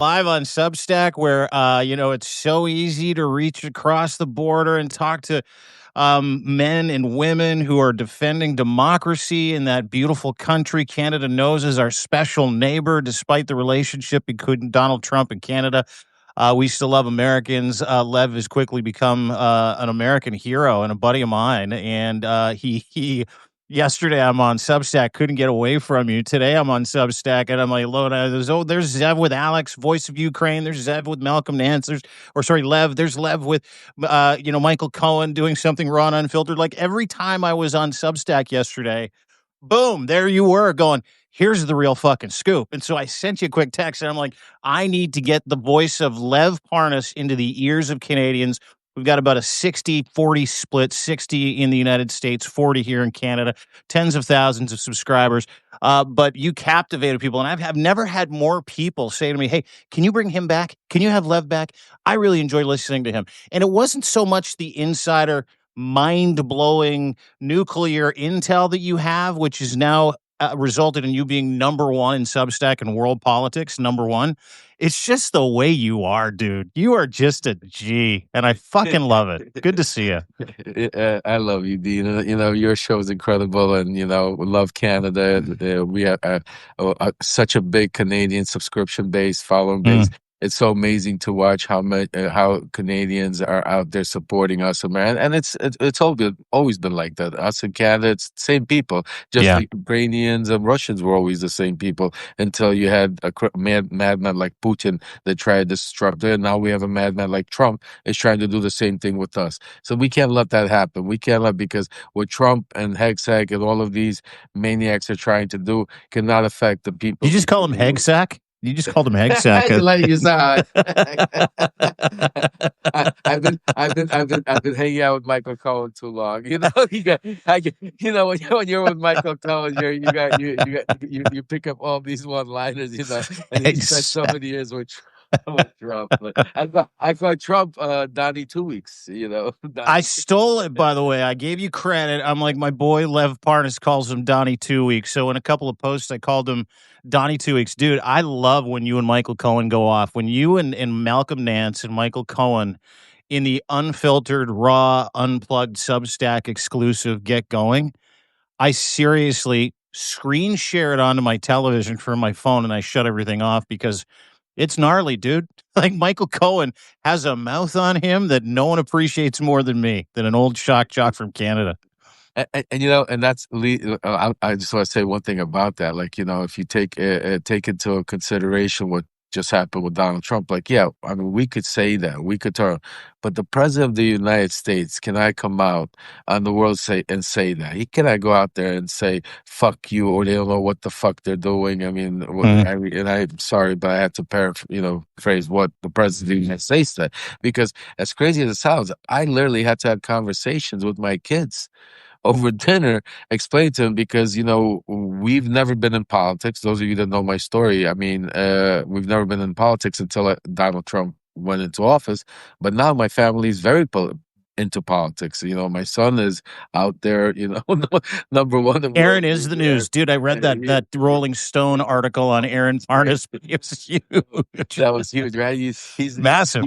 live on Substack where it's so easy to reach across the border and talk to men and women who are defending democracy in that beautiful country Canada knows is our special neighbor, despite the relationship between Donald Trump and Canada. We still love Americans. Lev has quickly become an American hero and a buddy of mine. And he yesterday I'm on Substack, couldn't get away from you. Today I'm on Substack, and I'm like, there's Zev with Alex, voice of Ukraine. There's Zev with Malcolm Nance. Lev. There's Lev with Michael Cohen doing something raw and unfiltered. Like every time I was on Substack yesterday, boom, there you were going, here's the real fucking scoop. And so I sent you a quick text and I'm like, I need to get the voice of Lev Parnas into the ears of Canadians. We've got about a 60-40 split, 60 in the United States, 40 here in Canada, tens of thousands of subscribers. But you captivated people. And I've never had more people say to me, hey, can you bring him back? Can you have Lev back? I really enjoy listening to him. And it wasn't so much the insider mind-blowing nuclear intel that you have, which is now resulted in you being number one in Substack and world politics, number one. It's just the way you are, dude. You are just a G, and I fucking love it. Good to see you. I love you, Dean. Your show is incredible, and we love Canada. We have such a big Canadian subscription base, following base. It's so amazing to watch how Canadians are out there supporting us, man. And it's always been like that. Us in Canada, it's the same people. Just like Ukrainians and Russians were always the same people until you had a madman like Putin that tried to disrupt it. And now we have a madman like Trump is trying to do the same thing with us. So we can't let that happen. We can't let, because what Trump and Hegsack and all of these maniacs are trying to do cannot affect the people. You just call him Hegsack? You just called him Hegsack. To let you know. I've been hanging out with Michael Cohen too long. When you're with Michael Cohen, you pick up all these one-liners. And he spent so many years with Trump. I call Trump Donnie 2 weeks. I stole it, by the way. I gave you credit. I'm like, my boy Lev Parnas calls him Donnie 2 weeks. So in a couple of posts, I called him Donnie 2 weeks. Dude, I love when you and Michael Cohen go off. When you and Malcolm Nance and Michael Cohen in the unfiltered, raw, unplugged Substack exclusive get going, I seriously screen share it onto my television from my phone, and I shut everything off because it's gnarly, dude. Like Michael Cohen has a mouth on him that no one appreciates more than me, than an old shock jock from Canada. And that's I just want to say one thing about that. Like, if you take into consideration what just happened with Donald Trump, like, yeah, I mean, we could say that, we could turn, but the president of the United States cannot come out on the world say that. He cannot go out there and say, fuck you, or they don't know what the fuck they're doing. I mean, and I'm sorry, but I had to paraphrase what the president of the United States said, because as crazy as it sounds, I literally had to have conversations with my kids over dinner, explain to him, because we've never been in politics. Those of you that know my story, I mean, we've never been in politics until Donald Trump went into office. But now my family is very into politics. My son is out there, number one. Aaron is the news. Dude, I read that Rolling Stone article on Aaron Parnas. It was huge. That was huge, right? He's massive.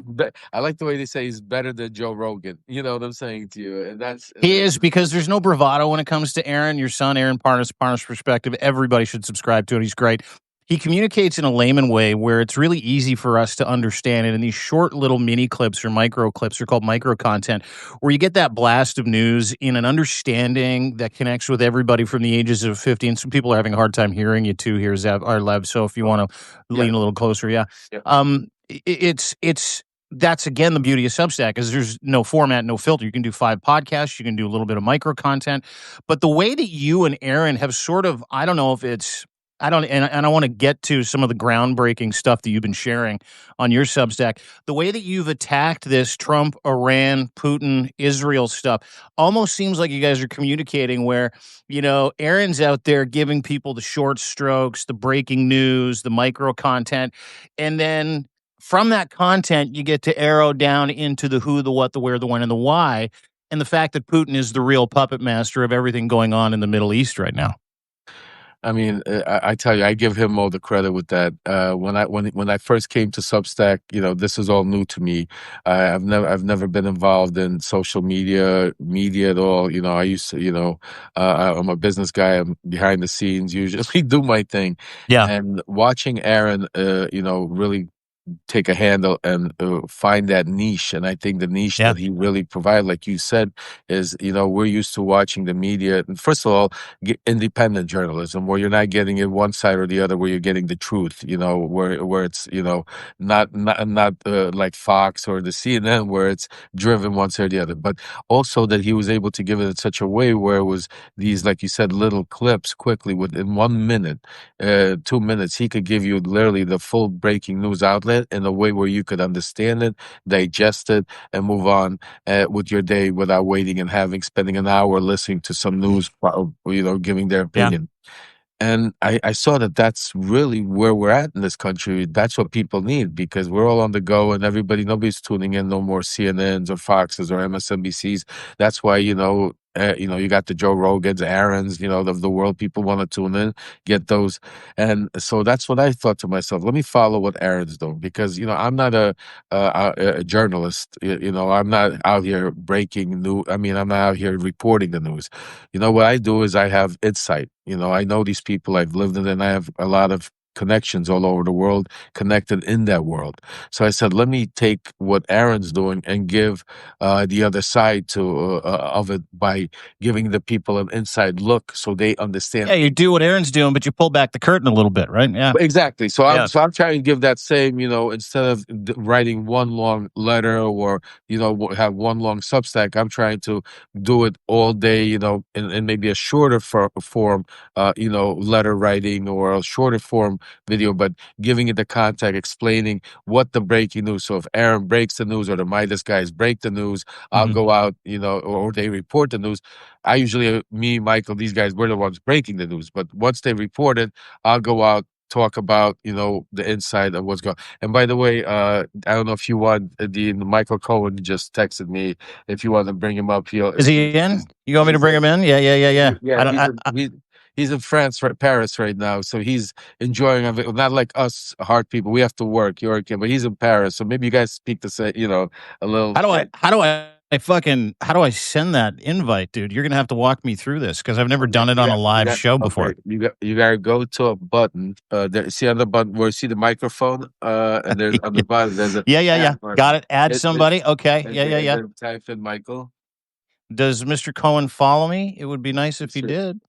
I like the way they say he's better than Joe Rogan. You know what I'm saying to you? And he is, because there's no bravado when it comes to Aaron, your son, Aaron Parnas, Parnas Perspective. Everybody should subscribe to it. He's great. He communicates in a layman way where it's really easy for us to understand it. And these short little mini clips or micro clips are called micro content, where you get that blast of news in an understanding that connects with everybody from the ages of 50. And some people are having a hard time hearing you too here, Zev, or Lev. So if you want to lean a little closer, that's again the beauty of Substack, is there's no format, no filter. You can do 5 podcasts, you can do a little bit of micro content, but the way that you and Aaron have sort of, I don't know if it's, and I want to get to some of the groundbreaking stuff that you've been sharing on your Substack. The way that you've attacked this Trump, Iran, Putin, Israel stuff almost seems like you guys are communicating where, Aaron's out there giving people the short strokes, the breaking news, the micro content, and then from that content, you get to arrow down into the who, the what, the where, the when, and the why, and the fact that Putin is the real puppet master of everything going on in the Middle East right now. I mean, I tell you, I give him all the credit with that. When I first came to Substack, this is all new to me. I've never been involved in social media at all. I used to, I'm a business guy. I'm behind the scenes, usually do my thing, Yeah, and watching Aaron, really take a handle and find that niche. And I think the niche yeah, that he really provided, like you said, is we're used to watching the media. And first of all, independent journalism, where you're not getting it one side or the other, where you're getting the truth. Where it's not like Fox or the CNN, where it's driven one side or the other. But also that he was able to give it in such a way where it was these, like you said, little clips quickly within 1 minute, 2 minutes, he could give you literally the full breaking news outlet in a way where you could understand it, digest it, and move on with your day without waiting and spending an hour listening to some news, giving their yeah. opinion. And I saw that that's really where we're at in this country. That's what people need, because we're all on the go and nobody's tuning in, no more CNNs or Foxes or MSNBCs. That's why, you got the Joe Rogans, Aarons, of the world. People want to tune in, get those. And so that's what I thought to myself. Let me follow what Aaron's doing, because, I'm not a journalist. I'm not out here breaking news. I mean, I'm not out here reporting the news. What I do is I have insight. I know these people, I've lived in, and I have a lot of connections all over the world, connected in that world. So I said, let me take what Aaron's doing and give the other side of it by giving the people an inside look so they Yeah, understand. you do what Aaron's doing, but you pull back the curtain a little bit, right? Yeah, Exactly. So I'm yeah, so I'm trying to give that same, instead of writing one long letter, or have one long Substack. I'm trying to do it all day, in maybe a shorter form, letter writing, or a shorter form video, but giving it the context, explaining what the breaking news. So if Aaron breaks the news, or the Midas guys break the news, I'll hmm go out, or they report the news. I usually, me, Michael, these guys, we're the ones breaking the news. But once they report it, I'll go out, talk about the inside of what's going. And by the way, I don't know if you want the Michael Cohen just texted me. If you want to bring him up, Is he in? You want me to he's bring him in? Yeah, yeah, yeah, yeah. yeah, I don't. he's in France, right, Paris right now, so he's enjoying of it. Not like us hard people, we have to work. You're okay, but he's in Paris, so maybe you guys speak to say, a little. How do I send that invite, dude? You're gonna have to walk me through this because I've never Okay, done it on a live show okay. before. You gotta go to a button. There, see on the button where you see the microphone. And there's on the bottom there's an Yeah, yeah, yeah. add button. Got it. Add It somebody. Okay. Yeah, okay, yeah, and yeah. then type in Michael. Does Mr. Cohen follow me? It would be nice It if he should, did. much.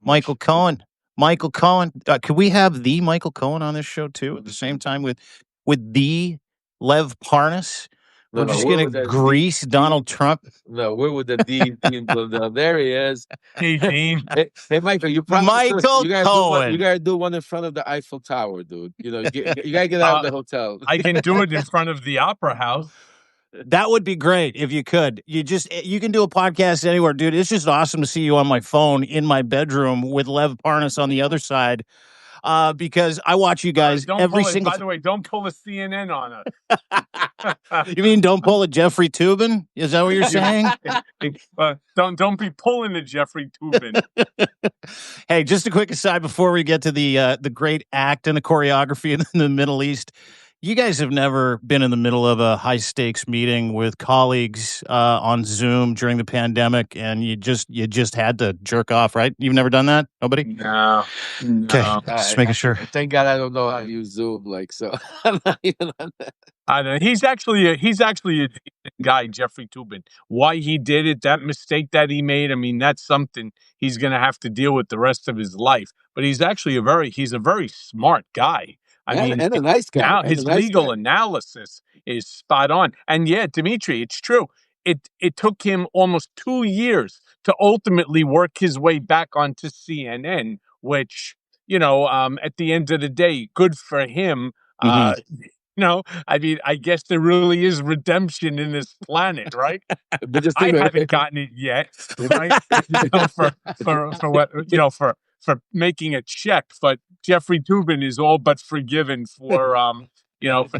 Michael Cohen. Michael Cohen. Could we have the Michael Cohen on this show too at the same Mhm. time with the Lev Parnas? No, We're no, just where gonna would that grease D? Donald Trump. No, where would the D team go down? There he is. Hey, Dean. Hey, Michael, you promised us Michael you gotta do one. You Cohen. gotta do one in front of the Eiffel Tower, dude. You gotta get out of Uh, the hotel. I can do it in front of the Opera House. That would be great if you could. You can do a podcast anywhere, dude. It's just awesome to see you on my phone in my bedroom with Lev Parnas on the other side. Because I watch you guys Don't every pull it. single. By the way, don't pull a CNN on us. You mean don't pull a Jeffrey Tubin? Is that what you're saying? Don't be pulling the Jeffrey Tubin. Hey, just a quick aside before we get to the great act and the choreography in the Middle East. You guys have never been in the middle of a high stakes meeting with colleagues on Zoom during the pandemic, and you just had to jerk off, right? You've never done that? Nobody? No, Okay, no. just making sure. Thank God I don't know how to use Zoom, like, so. I'm not even on that. I don't know. He's actually a decent guy, Jeffrey Tubin. Why he did it, that mistake that he made, I mean, that's something he's going to have to deal with the rest of his life. But he's a very smart guy. I mean, And a nice guy. now And a his nice legal guy. analysis is spot on. And yeah, Dimitri, it's true. It took him almost 2 years to ultimately work his way back onto CNN, which, at the end of the day, good for him. Hmm. I mean, I guess there really is redemption in this planet, right? But just I think about haven't it. gotten it yet, right? For what for making a check, but Jeffrey Tubin is all but forgiven for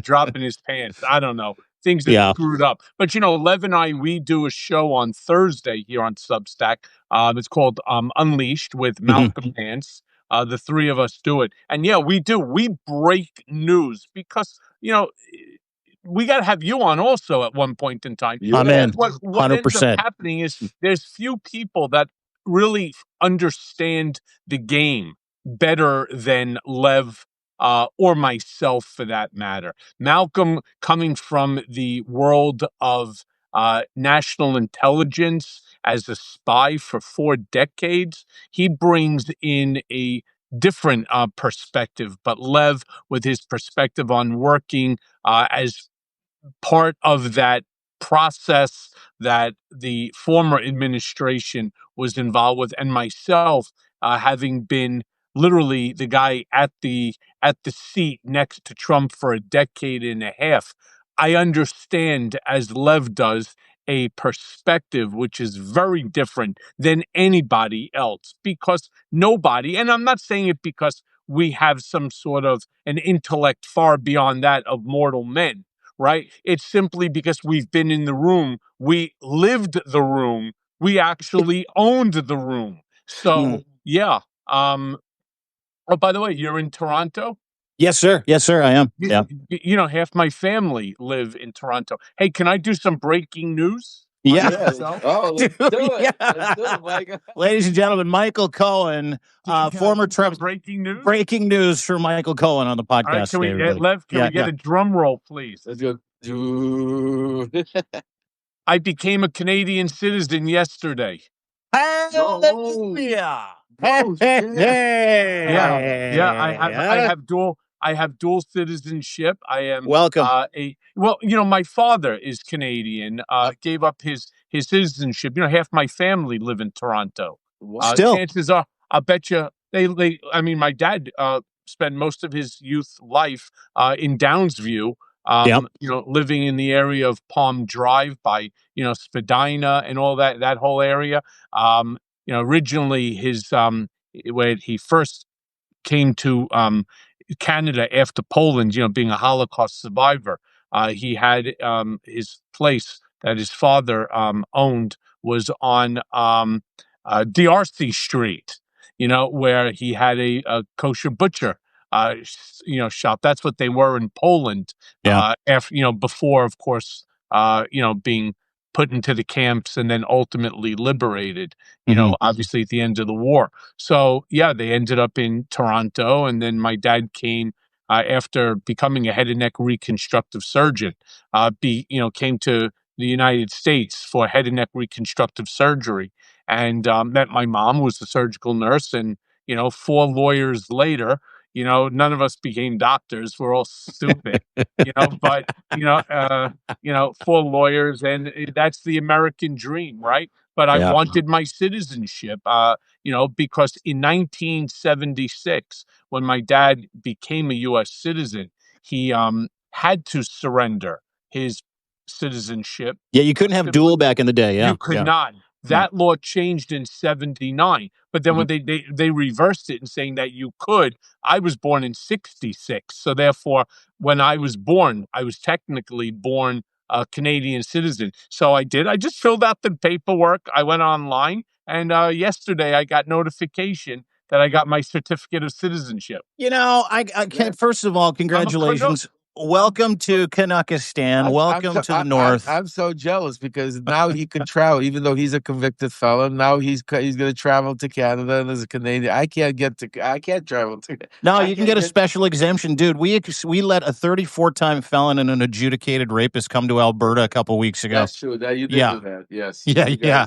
dropping his pants. I don't know. Things are Yeah. screwed up. But Lev and I, we do a show on Thursday here on Substack. It's called Unleashed with Hmm. Malcolm Nance. the three of us do it. And yeah, we do. We break news because, we got to have you on also at one point in time. I'm Yeah. in. What ends up 100%. happening is there's few people that really understand the game better than Lev, or myself for that matter. Malcolm, coming from the world of national intelligence as a spy for 4 decades, he brings in a different perspective. But Lev, with his perspective on working as part of that process that the former administration was involved with, and myself, having been literally the guy at the seat next to Trump for a decade and a half, I understand, as Lev does, a perspective which is very different than anybody else, because nobody, and I'm not saying it because we have some sort of an intellect far beyond that of mortal men, right? It's simply because we've been in the room, we lived the room, we actually owned the room. So yeah. Oh, by the way, you're in Toronto. Yes, sir. Yes, sir. I am. Yeah. Half my family live in Toronto. Hey, can I do some breaking news on Yeah. the show? Oh, let's Dude, do it. yeah. Let's do it, Mike. Ladies and gentlemen, Michael Cohen, Can I former do some Trump. breaking news. Breaking news for Michael Cohen on the All right, podcast can today, we everybody. Lev? Can Yeah, we get yeah. a drum roll, please? Let's go. I became a Canadian citizen yesterday. Hallelujah. Oh, shit. Yeah, Hey. I have dual citizenship. I am Welcome. my father is Canadian, gave up his citizenship. Half my family live in Toronto. Still. Chances are, I bet you I mean, my dad spent most of his youth life in Downsview, Yep. living in the area of Palm Drive by, Spadina and all that whole area. Originally when he first came to Canada after Poland, being a Holocaust survivor, he had his place that his father owned was on DRC Street, where he had a kosher butcher, shop. That's what they were in Poland. Yeah. After, before, of course, being put into the camps and then ultimately liberated, obviously at the end of the war. So yeah, they ended up in Toronto, and then my dad came after becoming a head and neck reconstructive surgeon. Came to the United States for head and neck reconstructive surgery, and met my mom, who was a surgical nurse, and 4 lawyers later, none of us became doctors. We're all stupid, but 4 lawyers, and that's the American dream, right? But I Yeah. wanted my citizenship, because in 1976, when my dad became a U.S. citizen, he had to surrender his citizenship. Yeah, you couldn't have dual back in the day. Yeah. You could Yeah. not. That law changed in 79. But then when they reversed it and saying that you could, I was born in 66. So therefore, when I was born, I was technically born a Canadian citizen. So I did. I just filled out the paperwork. I went online, and yesterday I got notification that I got my certificate of citizenship. I can first of all, congratulations. Welcome to Kanakistan. Welcome to the North. I'm so jealous because now he can travel, even though he's a convicted felon. Now he's going to travel to Canada, and as a Canadian, I can't travel to. No, you can get a special exemption, dude. We let a 34-time felon and an adjudicated rapist come to Alberta a couple weeks ago. That's true. That you did Yeah. do that. Yes. Yeah.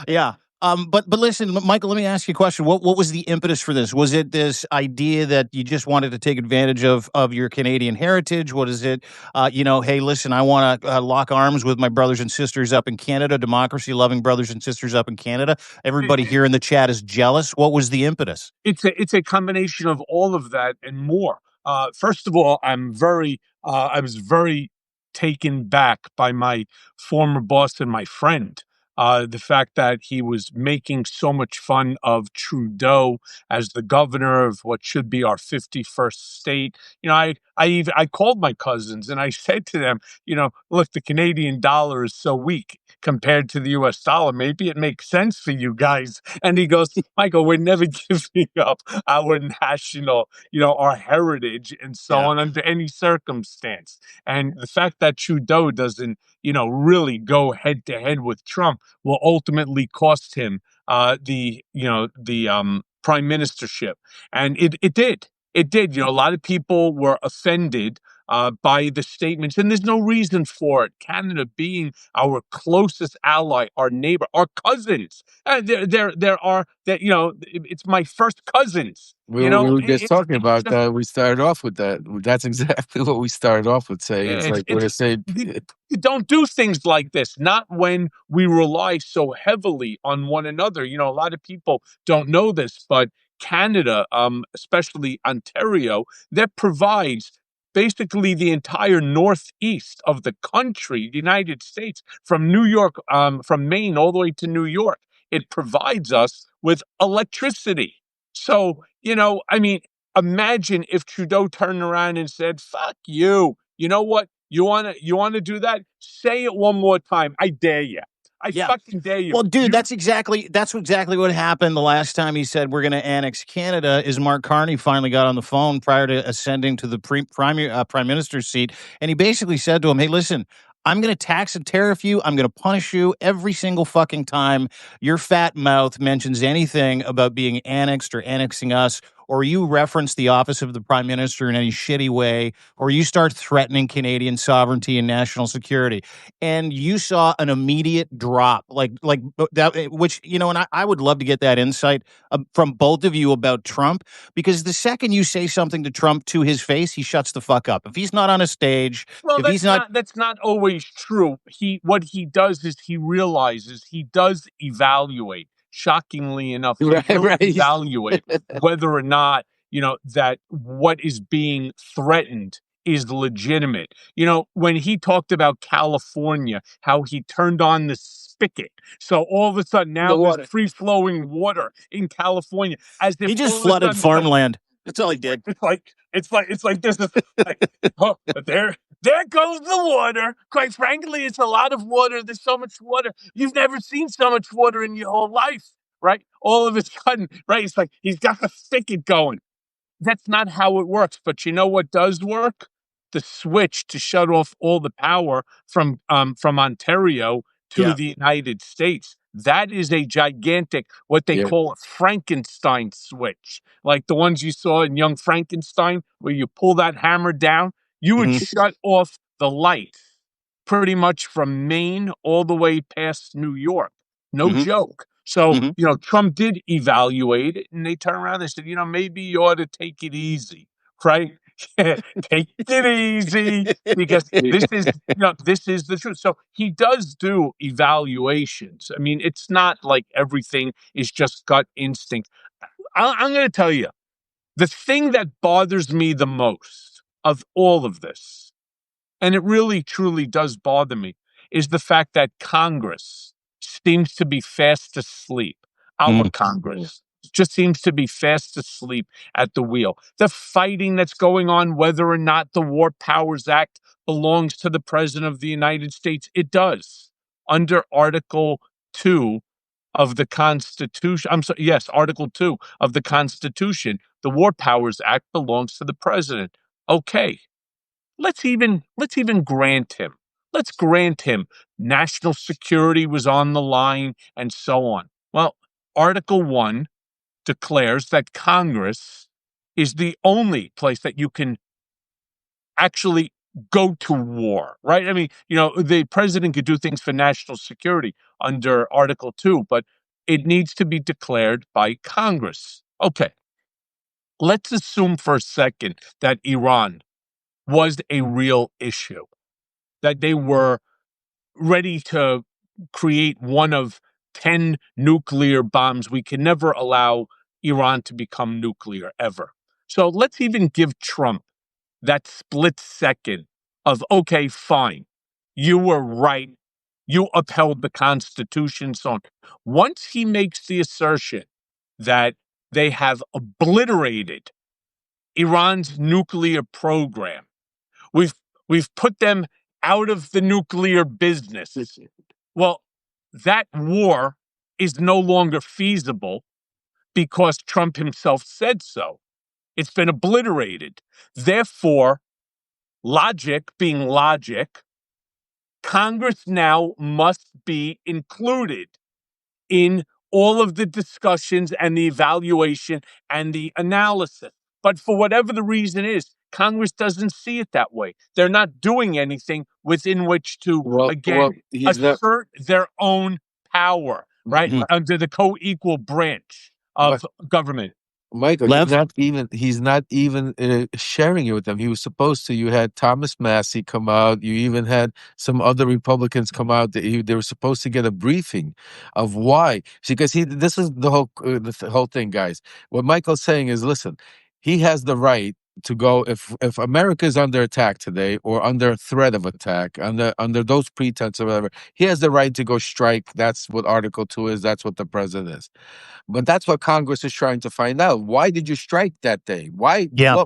Yeah. But listen, Michael, let me ask you a question. What was the impetus for this? Was it this idea that you just wanted to take advantage of your Canadian heritage? What is it? Hey, listen, I want to lock arms with my brothers and sisters up in Canada, democracy-loving brothers and sisters up in Canada. Everybody here in the chat is jealous. What was the impetus? It's a combination of all of that and more. First of all, I was very taken back by my former boss and my friend. The fact that he was making so much fun of Trudeau as the governor of what should be our 51st state. I called my cousins and I said to them, look, the Canadian dollar is so weak. compared to the US dollar. Maybe it makes sense for you guys. And he goes, Michael, we're never giving up our national, our heritage and so Yeah. on under any circumstance. And the fact that Trudeau doesn't, really go head to head with Trump will ultimately cost him the prime ministership. And it did. It did. A lot of people were offended by the statements, and there's no reason for it. Canada being our closest ally, our neighbor, our cousins. There are that it's my first cousins. We were just It's talking about that. We started off with that. That's exactly what we started off with saying. yeah, It's like we're the same. you don't do things like this, not when we rely so heavily on one another. A lot of people don't know this, but Canada, especially Ontario, that provides basically the entire northeast of the country, the United States, from New York, from Maine all the way to New York. It provides us with electricity. So, I mean, imagine if Trudeau turned around and said, "Fuck you. You know what? You wanna do that? Say it one more time. I dare you. I Yeah. fucking dare you." Well, dude, that's exactly what happened the last time he said we're going to annex Canada. Is Mark Carney finally got on the phone prior to ascending to the prime minister's seat, and he basically said to him, "Hey, listen, I'm going to tax and tariff you. I'm going to punish you every single fucking time your fat mouth mentions anything about being annexed or annexing us." Or you reference the office of the prime minister in any shitty way, or you start threatening Canadian sovereignty and national security, and you saw an immediate drop, like that, which and I would love to get that insight from both of you about Trump, because the second you say something to Trump to his face, he shuts the fuck up. If he's not on a stage, Well, if he's not, that's not always true. What he does is he realizes he does evaluate. Shockingly enough, he Right, will right. evaluate whether or not that what is being threatened is legitimate. When he talked about California, how he turned on the spigot, so all of a sudden now The there's water. free flowing water in California, as if he just all of a flooded sudden, like, farmland. That's all he did. it's like this is like, oh, there goes the water. Quite frankly, it's a lot of water. There's so much water. You've never seen so much water in your whole life, right? All of a sudden, right? It's like he's got the spigot going. That's not how it works. But you know what does work? The switch to shut off all the power from Ontario to Yeah. the United States. That is a gigantic, what they Yeah. call a Frankenstein switch, like the ones you saw in Young Frankenstein, where you pull that hammer down. You would Mhm. shut off the light pretty much from Maine all the way past New York. No Mhm. joke. So, Mhm. Trump did evaluate it, and they turned around and they said, maybe you ought to take it easy, right? Take it easy, because this is the truth. So he does do evaluations. I mean, it's not like everything is just gut instinct. I'm going to tell you, the thing that bothers me the most of all of this, and it really truly does bother me, is the fact that Congress seems to be fast asleep. Our Mhm. Congress just seems to be fast asleep at the wheel. The fighting that's going on, whether or not the War Powers Act belongs to the President of the United States, it does. Under Article 2 of the Constitution, I'm sorry, yes, Article 2 of the Constitution, the War Powers Act belongs to the President. Okay, let's even grant him. Let's grant him national security was on the line and so on. Well, Article 1 declares that Congress is the only place that you can actually go to war, right? I mean, the president could do things for national security under Article 2, but it needs to be declared by Congress. Okay, let's assume for a second that Iran was a real issue, that they were ready to create one of 10 nuclear bombs. We can never allow Iran to become nuclear ever. So let's even give Trump that split second of, okay, fine, you were right. You upheld the Constitution. So on. Once he makes the assertion that they have obliterated Iran's nuclear program, We've we've put them out of the nuclear business. Well, that war is no longer feasible because Trump himself said so. It's been obliterated. Therefore, logic being logic, Congress now must be included in all of the discussions and the evaluation and the analysis. But for whatever the reason is, Congress doesn't see it that way. They're not doing anything within which to, Well, again, he's not. assert their own power, right? Mhm. Under the co-equal branch of government. Michael, Lev? he's not even sharing it with them. He was supposed to. You had Thomas Massey come out. You even had some other Republicans come out. They were supposed to get a briefing of why. Because this is the whole thing, guys. What Michael's saying is, listen, he has the right to go if America is under attack today or under threat of attack, under those pretenses or whatever. He has the right to go strike. That's what Article 2 is. That's what the president is. But that's what Congress is trying to find out. Why did you strike that day? Why? Yeah.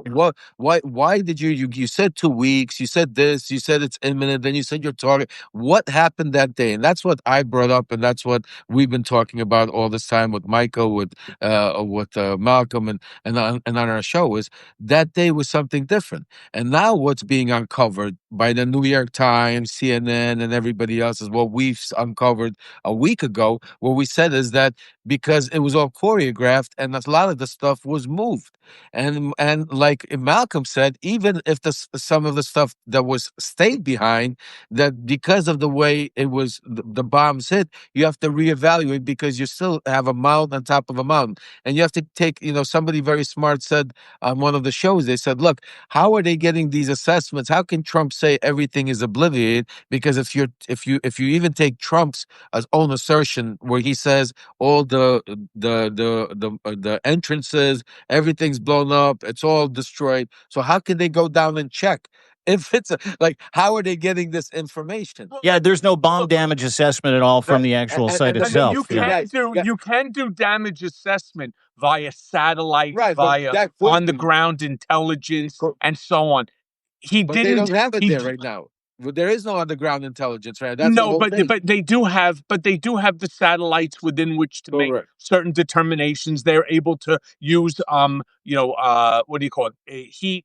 Why did you said 2 weeks? You said this. You said it's imminent. Then you said you're talking. What happened that day? And that's what I brought up, and that's what we've been talking about all this time with Michael, with Malcolm, and on our show is that day was something different. And now what's being uncovered by the New York Times, CNN, and everybody else is what we've uncovered a week ago. What we said is that because it was all choreographed and a lot of the stuff was moved. And like Malcolm said, even if some of the stuff that was stayed behind, that because of the way it was the bombs hit, you have to reevaluate because you still have a mountain on top of a mountain. And you have to take, somebody very smart said on one of the shows, they said, look, how are they getting these assessments? How can Trump say everything is obliterated? Because if you even take Trump's own assertion where he says all the entrances, everything's blown up, it's all destroyed. So how can they go down and check? If it's like, how are they getting this information? Yeah, there's no bomb damage assessment at all from the actual site and the I mean, itself. Yeah. you can do damage assessment via satellite, Right, but via that could on the be. ground intelligence, and so on. He But they didn't. don't have it He there right now. But there is no underground intelligence, right? That's the No, whole thing. but they do have the satellites within which to make Correct. certain determinations. They're able to use what do you call it? A heat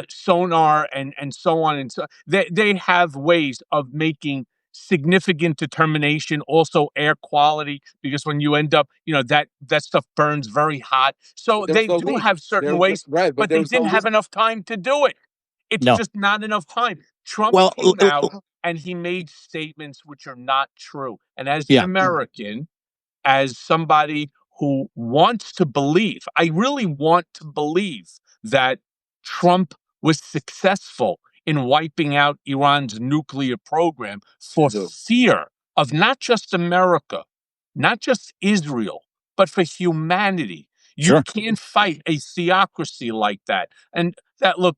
sonar and so on, and so they have ways of making significant determination, also air quality, because when you end up, that stuff burns very hot. So There's they no do leak. have certain ways, Right, but but they there's no didn't have leak. enough time to do it. It's No. just not enough time. Trump Well, came out and he made statements which are not true. And as an yeah. American, as somebody who wants to believe, I really want to believe that Trump was successful in wiping out Iran's nuclear program I for do. fear of not just America, not just Israel, but for humanity. You Sure. can't fight a theocracy like that. And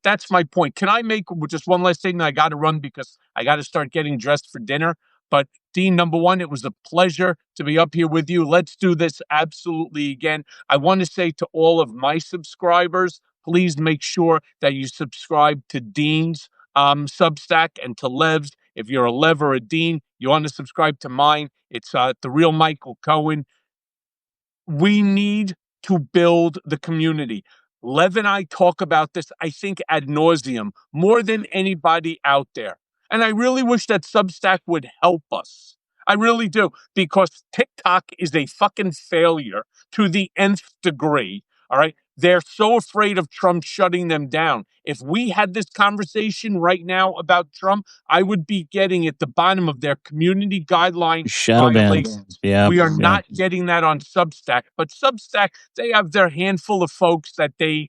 that's my point. Can I make just one last statement? I got to run because I got to start getting dressed for dinner. But Dean, number one, it was a pleasure to be up here with you. Let's do this absolutely again. I want to say to all of my subscribers, please make sure that you subscribe to Dean's Substack and to Lev's. If you're a Lev or a Dean, you want to subscribe to mine. It's The Real Michael Cohen. We need to build the community. Lev and I talk about this, I think, ad nauseum, more than anybody out there. And I really wish that Substack would help us. I really do, because TikTok is a fucking failure to the nth degree. All right. They're so afraid of Trump shutting them down. If we had this conversation right now about Trump, I would be getting at the bottom of their community guideline Shadow ban. violations. Yeah. We are Yeah. not getting that on Substack, but Substack, they have their handful of folks that they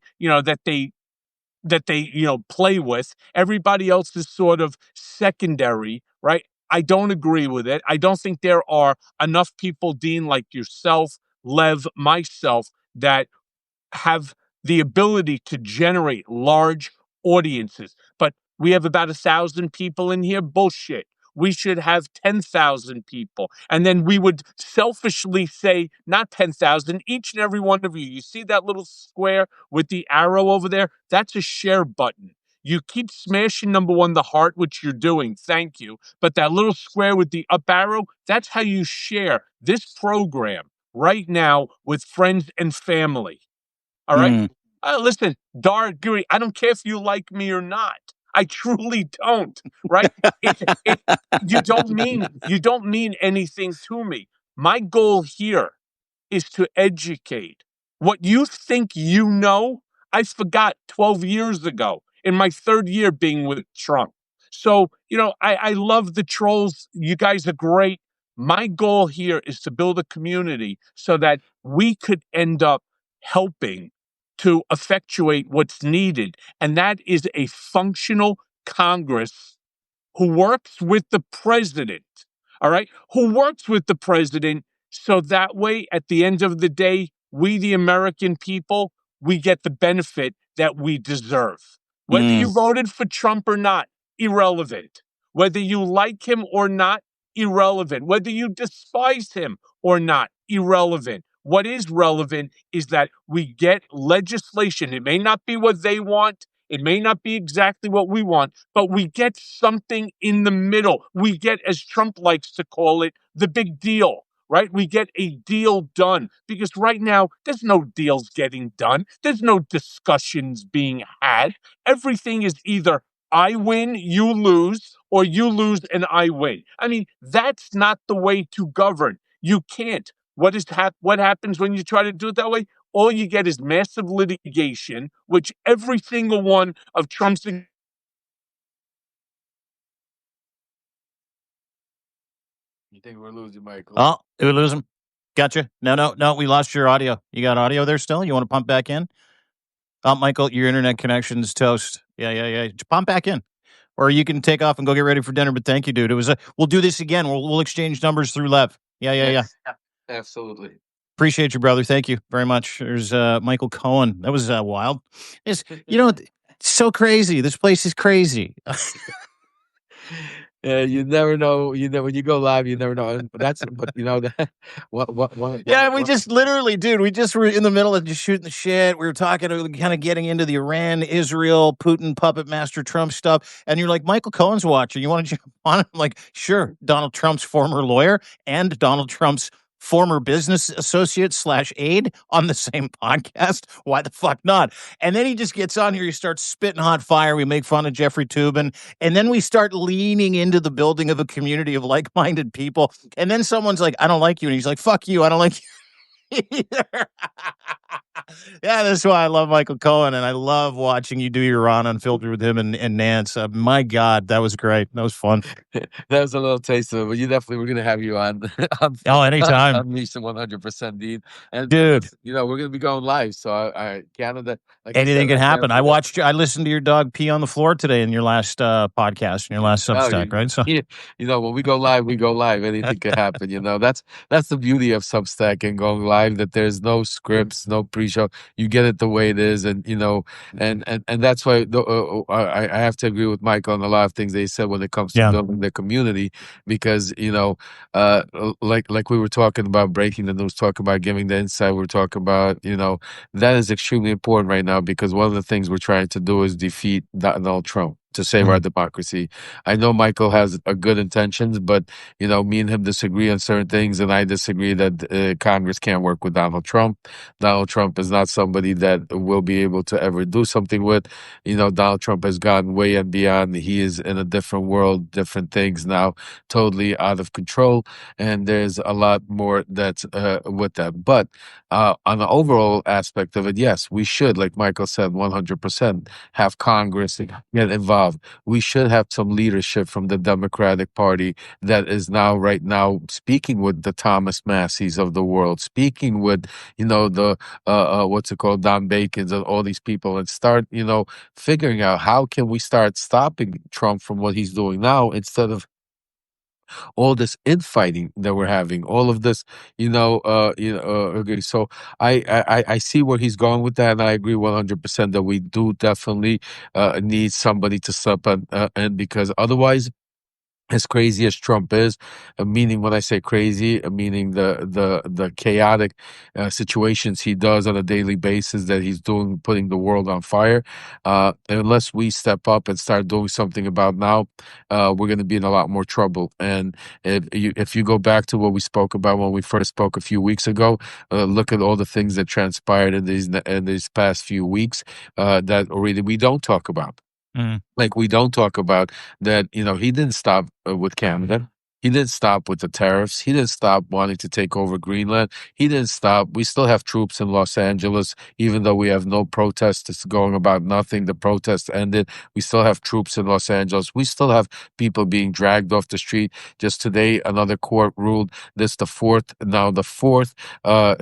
play with. Everybody else is sort of secondary, right? I don't agree with it. I don't think there are enough people, Dean, like yourself, Lev, myself, that have the ability to generate large audiences. But we have about 1,000 people in here. Bullshit. We should have 10,000 people. And then we would selfishly say, not 10,000, each and every one of you. You see that little square with the arrow over there? That's a share button. You keep smashing, number one, the heart, which you're doing. Thank you. But that little square with the up arrow, that's how you share this program right now with friends and family. All right. Mm. Listen, Guri, I don't care if you like me or not. I truly don't. Right? It you don't mean anything to me. My goal here is to educate. What you think you know, I forgot 12 years ago in my third year being with Trump. So, I love the trolls. You guys are great. My goal here is to build a community so that we could end up helping to effectuate what's needed. And that is a functional Congress who works with the president, all right? Who works with the president so that way, at the end of the day, we, the American people, we get the benefit that we deserve. Whether you Mm. voted for Trump or not, irrelevant. Whether you like him or not, irrelevant. Whether you despise him or not, irrelevant. What is relevant is that we get legislation. It may not be what they want. It may not be exactly what we want, but we get something in the middle. We get, as Trump likes to call it, the big deal, right? We get a deal done because right now there's no deals getting done. There's no discussions being had. Everything is either I win, you lose, or you lose and I win. I mean, that's not the way to govern. You can't. What happens when you try to do it that way? All you get is massive litigation, which every single one of Trump's. You think we're losing Michael? Oh, did we lose him? Gotcha. No. We lost your audio. You got audio there still? You want to pump back in? Oh, Michael, your internet connection's toast. Yeah. Pump back in. Or you can take off and go get ready for dinner. But thank you, dude. We'll do this again. We'll exchange numbers through Lev. Yeah. Yes, absolutely. Appreciate you, brother. Thank you very much. There's Michael Cohen. That was wild. It's so crazy. This place is crazy. Yeah, you never know. When you go live, you never know. But that what? Yeah, we just literally, dude, we just were in the middle of just shooting the shit. We were talking, kind of getting into the Iran, Israel, Putin, puppet master Trump stuff. And you're like, Michael Cohen's watching. You want to jump on? I'm like, sure. Donald Trump's former lawyer and Donald Trump's former business associate / aide on the same podcast. Why the fuck not? And then he just gets on here. He starts spitting hot fire. We make fun of Jeffrey Toobin. And then we start leaning into the building of a community of like-minded people. And then someone's like, I don't like you. And he's like, fuck you. I don't like you either. Yeah, that's why I love Michael Cohen. And I love watching you do your Ron Unfiltered with him and Nance. My God, that was great. That was fun. That was a little taste of it, but we're going to have you on anytime. on Mission 100%, Dean. And dude, we're going to be going live. So Canada, like anything can happen. I listened to your dog pee on the floor today in your last podcast, in your last Substack, right? So when we go live, we go live. Anything can happen. That's the beauty of Substack and going live. That there's no scripts, no pre-show. You get it the way it is, and and that's why I have to agree with Michael on a lot of things they said when it comes to building the community, because like we were talking about breaking the news, talking about giving the insight, we're talking about that is extremely important right now, because one of the things we're trying to do is defeat Donald Trump to save our democracy. I know Michael has good intentions, but me and him disagree on certain things, and I disagree that Congress can't work with Donald Trump. Donald Trump is not somebody that we'll be able to ever do something with. Donald Trump has gone way and beyond. He is in a different world, different things now, totally out of control, and there's a lot more that's with that. But on the overall aspect of it, yes, we should, like Michael said, 100% have Congress get involved. We should have some leadership from the Democratic Party that is right now speaking with the Thomas Masseys of the world, speaking with the what's it called, Don Bacon's and all these people, and start figuring out how can we start stopping Trump from what he's doing now, instead of all this infighting that we're having, all of this, agree. So I see where he's going with that, and I agree 100% that we do definitely need somebody to step in, because otherwise as crazy as Trump is, meaning when I say crazy, meaning the chaotic situations he does on a daily basis that he's doing, putting the world on fire. Unless we step up and start doing something about now, we're going to be in a lot more trouble. And if you go back to what we spoke about when we first spoke a few weeks ago, look at all the things that transpired in these past few weeks that already we don't talk about. Mm. Like we don't talk about that, he didn't stop with Canada. He didn't stop with the tariffs. He didn't stop wanting to take over Greenland. He didn't stop. We still have troops in Los Angeles, even though we have no protests. It's going about nothing. The protests ended. We still have troops in Los Angeles. We still have people being dragged off the street. Just today, another court ruled this the fourth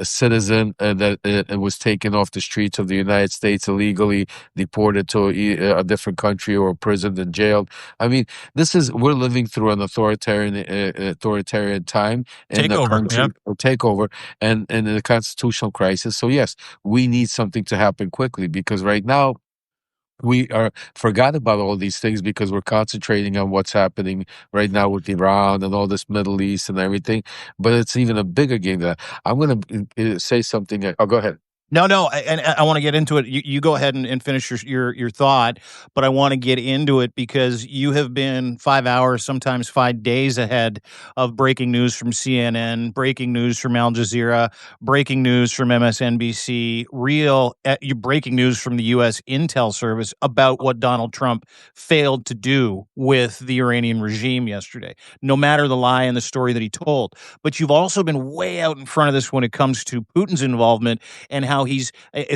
citizen that was taken off the streets of the United States illegally, deported to a different country or imprisoned and jailed. I mean, we're living through an authoritarian time in the Takeover. country, Yeah. or takeover, and in a constitutional crisis. So yes, we need something to happen quickly, because right now we are forgot about all these things because we're concentrating on what's happening right now with Iran and all this Middle East and everything. But it's even a bigger game than that. I'm going to say something. Oh, go ahead. No, and I want to get into it. You go ahead and finish your thought, but I want to get into it because you have been 5 hours, sometimes 5 days ahead of breaking news from CNN, breaking news from Al Jazeera, breaking news from MSNBC, breaking news from the U.S. Intel Service about what Donald Trump failed to do with the Iranian regime yesterday, no matter the lie and the story that he told. But you've also been way out in front of this when it comes to Putin's involvement and how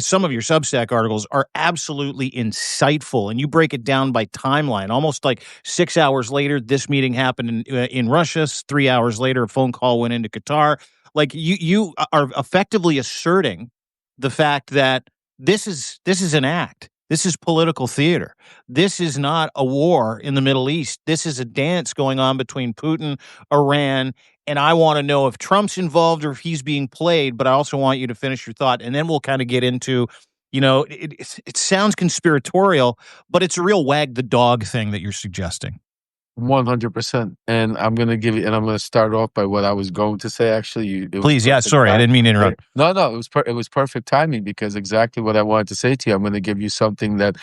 some of your Substack articles are absolutely insightful, and you break it down by timeline, almost like 6 hours later, this meeting happened in Russia. 3 hours later, a phone call went into Qatar. Like you are effectively asserting the fact that this is an act. This is political theater. This is not a war in the Middle East. This is a dance going on between Putin, Iran, and I want to know if Trump's involved or if he's being played, but I also want you to finish your thought, and then we'll kind of get into, it sounds conspiratorial, but it's a real wag the dog thing that you're suggesting. 100%. And I'm going to start off by what I was going to say. Actually, Please, yeah, sorry, I didn't mean to interrupt. No, it was perfect timing, because exactly what I wanted to say to you. I'm going to give you something that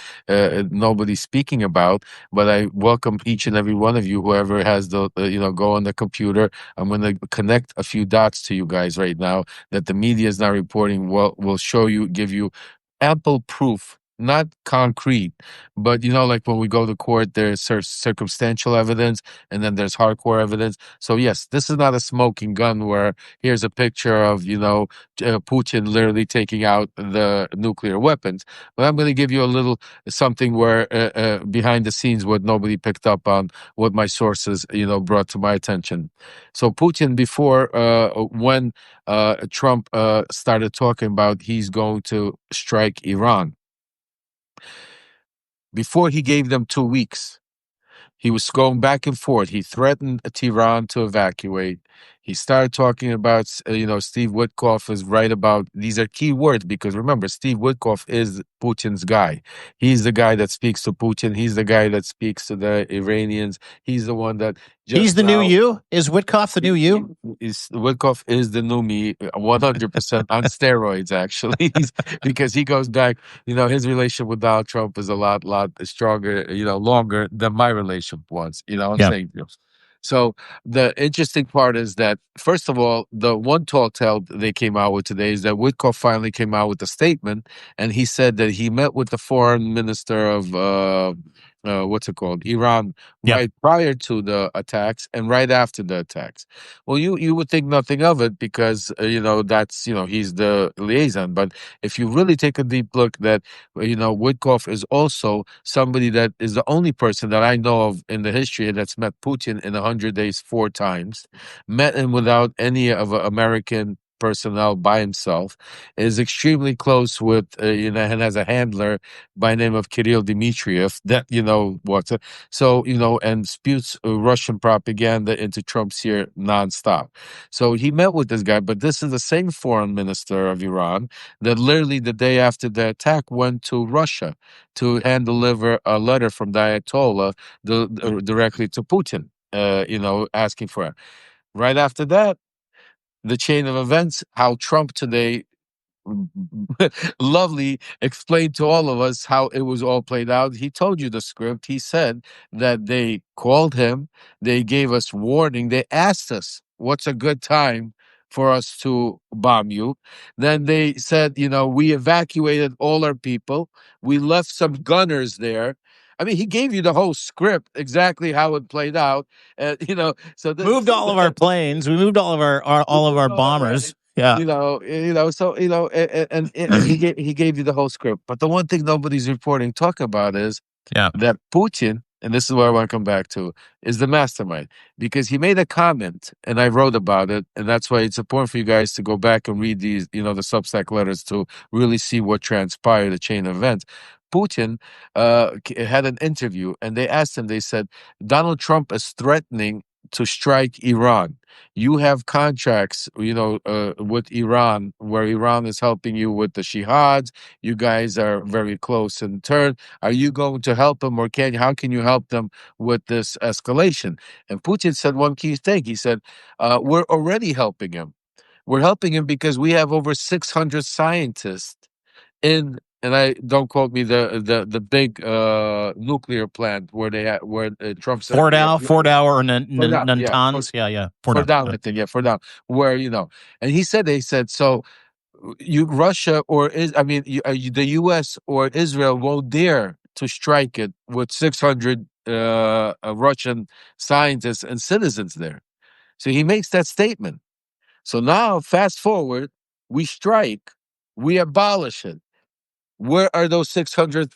nobody's speaking about, but I welcome each and every one of you, whoever has the, go on the computer. I'm going to connect a few dots to you guys right now that the media is not reporting. Will show you, give you ample proof, not concrete, but like when we go to court, there's circumstantial evidence and then there's hardcore evidence. So yes, this is not a smoking gun where here's a picture of Putin literally taking out the nuclear weapons. But I'm going to give you a little something where behind the scenes, what nobody picked up on, what my sources brought to my attention. So Putin, before when Trump started talking about he's going to strike Iran, before he gave them 2 weeks, he was going back and forth. He threatened Tehran to evacuate. He started talking about, Steve Witkoff is right about, these are key words, because remember, Steve Witkoff is Putin's guy. He's the guy that speaks to Putin. He's the guy that speaks to the Iranians. He's the one that He's the new you? Is Witkoff the new you? Witkoff is the new me, 100% on steroids, actually, because he goes back, his relationship with Donald Trump is a lot stronger, longer than my relationship was, I'm saying. So the interesting part is that, first of all, the one tall tale they came out with today is that Witkoff finally came out with a statement, and he said that he met with the foreign minister of Iran, right prior to the attacks and right after the attacks. Well, you would think nothing of it because that's he's the liaison. But if you really take a deep look, that Witkoff is also somebody that is the only person that I know of in the history that's met Putin in 100 days 4 times, met him without any of American personnel, by himself, is extremely close with and has a handler by name of Kirill Dmitriev that and spews Russian propaganda into Trump's ear nonstop. So he met with this guy, but this is the same foreign minister of Iran that literally the day after the attack went to Russia to hand deliver a letter from the Ayatollah directly to Putin. asking for it. Right after that, the chain of events, how Trump today lovely explained to all of us how it was all played out. He told you the script. He said that they called him, they gave us warning, they asked us what's a good time for us to bomb you. Then they said, we evacuated all our people. We left some gunners there. I mean, he gave you the whole script, exactly how it played out. So Moved all of our planes. We moved all of our all of our bombers. Yeah. And he gave you the whole script. But the one thing nobody's reporting talk about is Yeah. that Putin, and this is what I want to come back to, is the mastermind, because he made a comment and I wrote about it, and that's why it's important for you guys to go back and read these, the Substack letters to really see what transpired, the chain of events. Putin had an interview, and they asked him. They said Donald Trump is threatening to strike Iran. You have contracts, with Iran, where Iran is helping you with the shihads. You guys are very close in turn. Are you going to help them, or how can you help them with this escalation? And Putin said one key thing. He said, we're already helping him. We're helping him because we have over 600 scientists and I don't quote me, the big nuclear plant where Trump said Fordau or Fordham, yeah, Natanz. Yeah. Fordham, I think, yeah, Fordham, where and they said so. You Russia the U.S. or Israel won't dare to strike it with 600 Russian scientists and citizens there. So he makes that statement. So now, fast forward, we strike, we abolish it. Where are those 600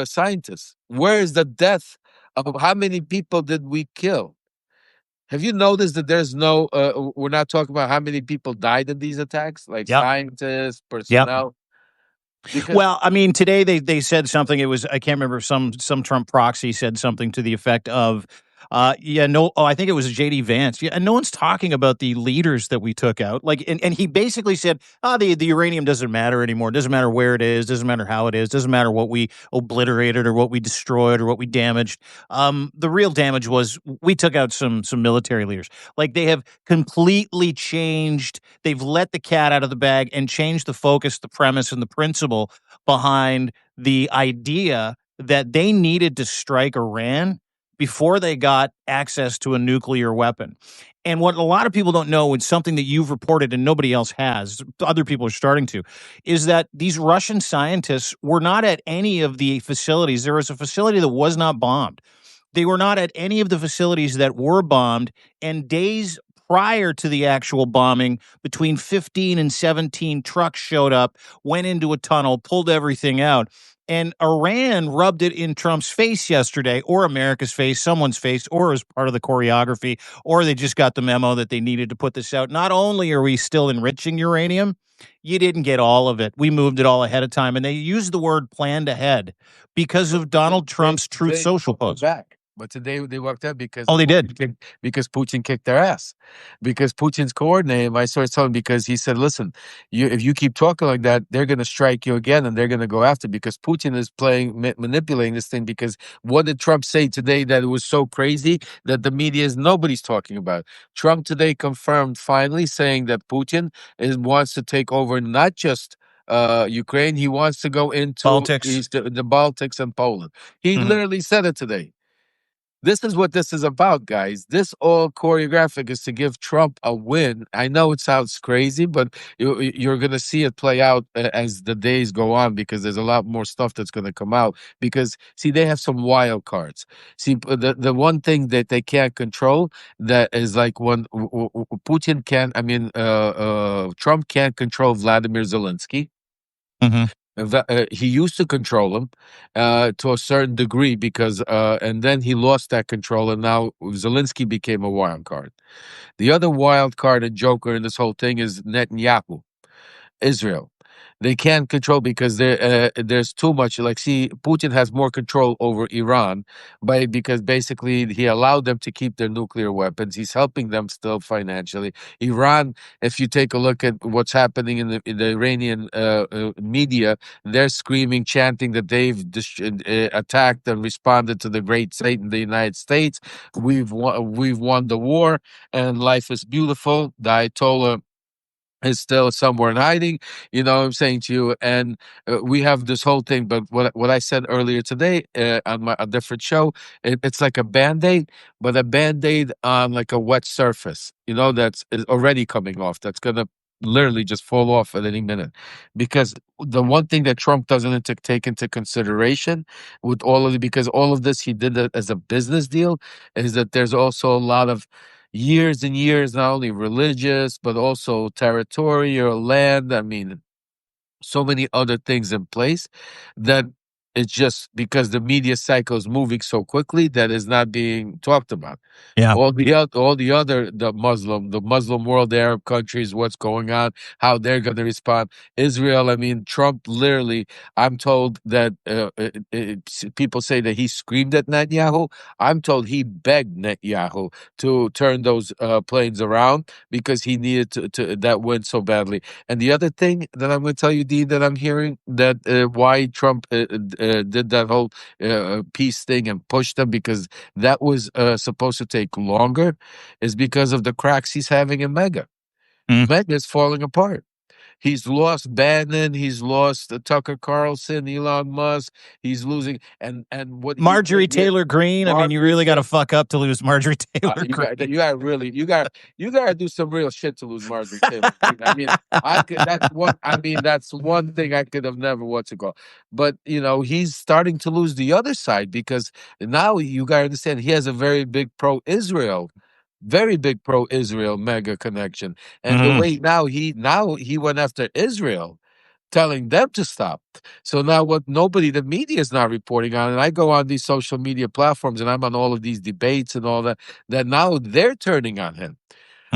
scientists? Where is the death of how many people did we kill? Have you noticed that there's no, we're not talking about how many people died in these attacks, like Yep. scientists, Yep. personnel? Because Well, I mean, today they said something. It was, I can't remember, some Trump proxy said something to the effect of, I think it was JD Vance. Yeah, and no one's talking about the leaders that we took out. Like, and he basically said, the uranium doesn't matter anymore. It doesn't matter where it is. Doesn't matter how it is. Doesn't matter what we obliterated or what we destroyed or what we damaged. The real damage was we took out some military leaders. Like, they have completely changed. They've let the cat out of the bag and changed the focus, the premise, and the principle behind the idea that they needed to strike Iran before they got access to a nuclear weapon. And what a lot of people don't know, and something that you've reported and nobody else has, other people are starting to, is that these Russian scientists were not at any of the facilities. There was a facility that was not bombed. They were not at any of the facilities that were bombed, and days prior to the actual bombing, between 15 and 17 trucks showed up, went into a tunnel, pulled everything out. And Iran rubbed it in Trump's face yesterday, or America's face, someone's face, or as part of the choreography, or they just got the memo that they needed to put this out. Not only are we still enriching uranium, you didn't get all of it. We moved it all ahead of time. And they used the word planned ahead because of Donald Trump's Truth Social post. Back. But today they walked out because they did. Because Putin kicked their ass. Because Putin's coordinated. I started telling because he said, "Listen, if you keep talking like that, they're going to strike you again, and they're going to go after." Because Putin is manipulating this thing. Because what did Trump say today that it was so crazy that the media is nobody's talking about? Trump today confirmed finally saying that Putin wants to take over not just Ukraine. He wants to go into Baltics. the Baltics and Poland. He literally said it today. This is what this is about, guys. This all choreographic is to give Trump a win. I know it sounds crazy, but you're going to see it play out as the days go on, because there's a lot more stuff that's going to come out. Because, see, they have some wild cards. See, the one thing that they can't control, that is like when Putin can't, Trump can't control Vladimir Zelensky. He used to control him to a certain degree, because and then he lost that control, and now Zelensky became a wild card. The other wild card and joker in this whole thing is Netanyahu, Israel. They can't control because there's too much. Like, see, Putin has more control over Iran because basically he allowed them to keep their nuclear weapons. He's helping them still financially. Iran, if you take a look at what's happening in the Iranian media, they're screaming, chanting that they've attacked and responded to the great Satan, the United States. We've won the war, and life is beautiful. The Ayatollah is still somewhere in hiding, you know what I'm saying to you. And we have this whole thing. But what I said earlier today on a different show, it's like a Band-Aid, but a Band-Aid on like a wet surface, you know, that's is already coming off. That's going to literally just fall off at any minute. Because the one thing that Trump doesn't take into consideration with all of it, because all of this he did it as a business deal, is that there's also a lot of years and years, not only religious, but also territorial land. I mean, so many other things in place that it's just because the media cycle is moving so quickly that is not being talked about. Yeah. All the other the Muslim world, the Arab countries, what's going on, how they're going to respond. Israel, I mean, Trump literally. I'm told that people say that he screamed at Netanyahu. I'm told he begged Netanyahu to turn those planes around because he needed to that win so badly. And the other thing that I'm going to tell you, Dean, that I'm hearing that why Trump did that whole peace thing and pushed them, because that was supposed to take longer, is because of the cracks he's having in Mega. Mega is falling apart. He's lost Bannon. He's lost Tucker Carlson, Elon Musk. He's losing and what Marjorie Taylor Greene. I mean, you really got to fuck up to lose Marjorie Taylor Greene. You got to do some real shit to lose Marjorie Taylor Greene. I mean, that's one thing I could have never what's it called. But you know, he's starting to lose the other side, because now you got to understand he has a very big pro-Israel. Very big pro-Israel mega connection, and the way now he went after Israel, telling them to stop. So now what the media is not reporting on, and I go on these social media platforms and I'm on all of these debates and all that, that now they're turning on him.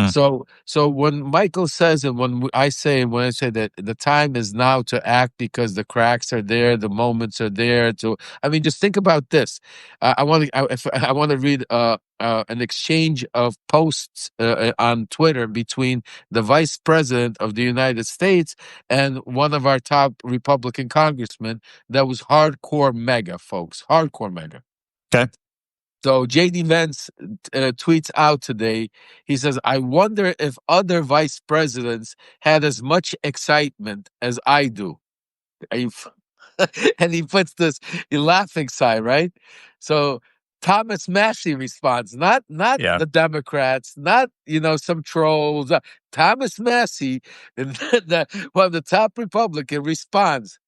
So when Michael says, and when I say that the time is now to act because the cracks are there, the moments are there to, I mean, just think about this. I want to read an exchange of posts on Twitter between the vice president of the United States and one of our top Republican congressmen that was hardcore mega, folks, hardcore mega. Okay. So JD Vance tweets out today. He says, "I wonder if other vice presidents had as much excitement as I do." And he puts this laughing sign, right? So Thomas Massey responds, not the Democrats, not some trolls. Thomas Massey, one of the top Republican, responds,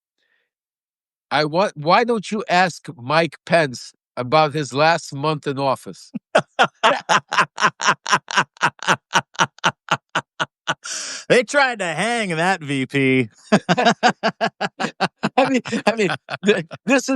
why don't you ask Mike Pence about his last month in office? They tried to hang that VP. This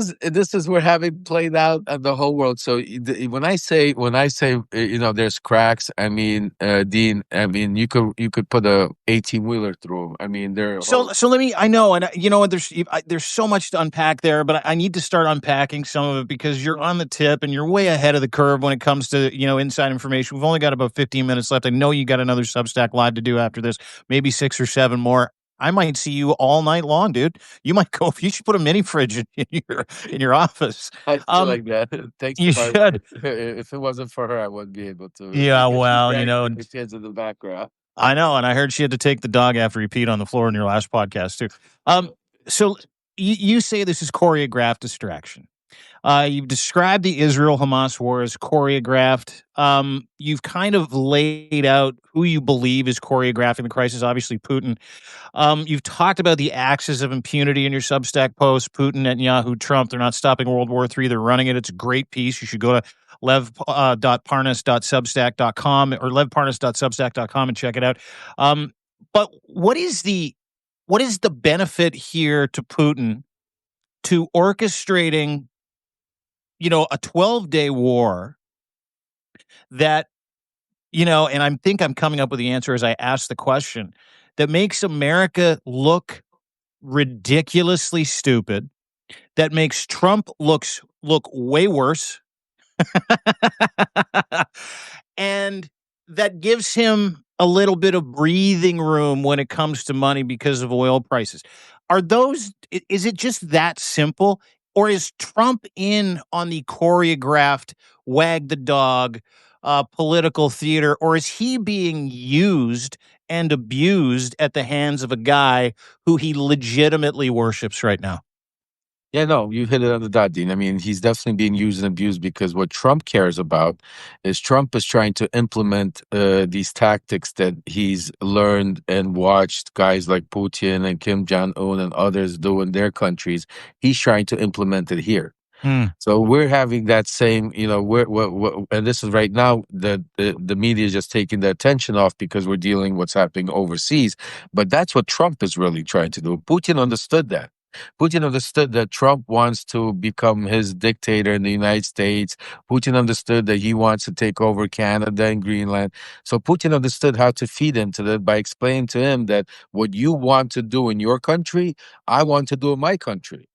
is we're having played out in the whole world. So when I say there's cracks, I mean, Dean, I mean you could put a 18-wheeler through them. I mean So let me. I know, and you know, there's so much to unpack there, but I need to start unpacking some of it because you're on the tip and you're way ahead of the curve when it comes to inside information. We've only got about 15 minutes left. I know you got another Substack live to do after this, maybe 6 or 7 more. I might see you all night long, dude. You might go. You should put a mini fridge in your office. I feel like that. Thanks you to my should. wife. If it wasn't for her, I wouldn't be able to. Yeah, well, the kids in the background. I know, and I heard she had to take the dog after he peed on the floor in your last podcast too. So you say this is choreographed distraction. You've described the Israel-Hamas war as choreographed. You've kind of laid out who you believe is choreographing the crisis, obviously Putin. You've talked about the axis of impunity in your Substack post, Putin, Netanyahu, Trump. They're not stopping World War III. They're running it. It's a great piece. You should go to lev.parnas.substack.com or levparnas.substack.com and check it out. But what is the benefit here to Putin to orchestrating a 12-day war that, and I think I'm coming up with the answer as I ask the question, that makes America look ridiculously stupid, that makes Trump look way worse, and that gives him a little bit of breathing room when it comes to money because of oil prices. Is it just that simple? Or is Trump in on the choreographed wag the dog political theater? Or is he being used and abused at the hands of a guy who he legitimately worships right now? Yeah, no, you hit it on the dot, Dean. I mean, he's definitely being used and abused because what Trump cares about is Trump is trying to implement these tactics that he's learned and watched guys like Putin and Kim Jong-un and others do in their countries. He's trying to implement it here. Hmm. So we're having that same, and this is right now that the media is just taking the attention off because we're dealing what's happening overseas. But that's what Trump is really trying to do. Putin understood that. Putin understood that Trump wants to become his dictator in the United States. Putin understood that he wants to take over Canada and Greenland. So Putin understood how to feed into that by explaining to him that what you want to do in your country, I want to do in my country.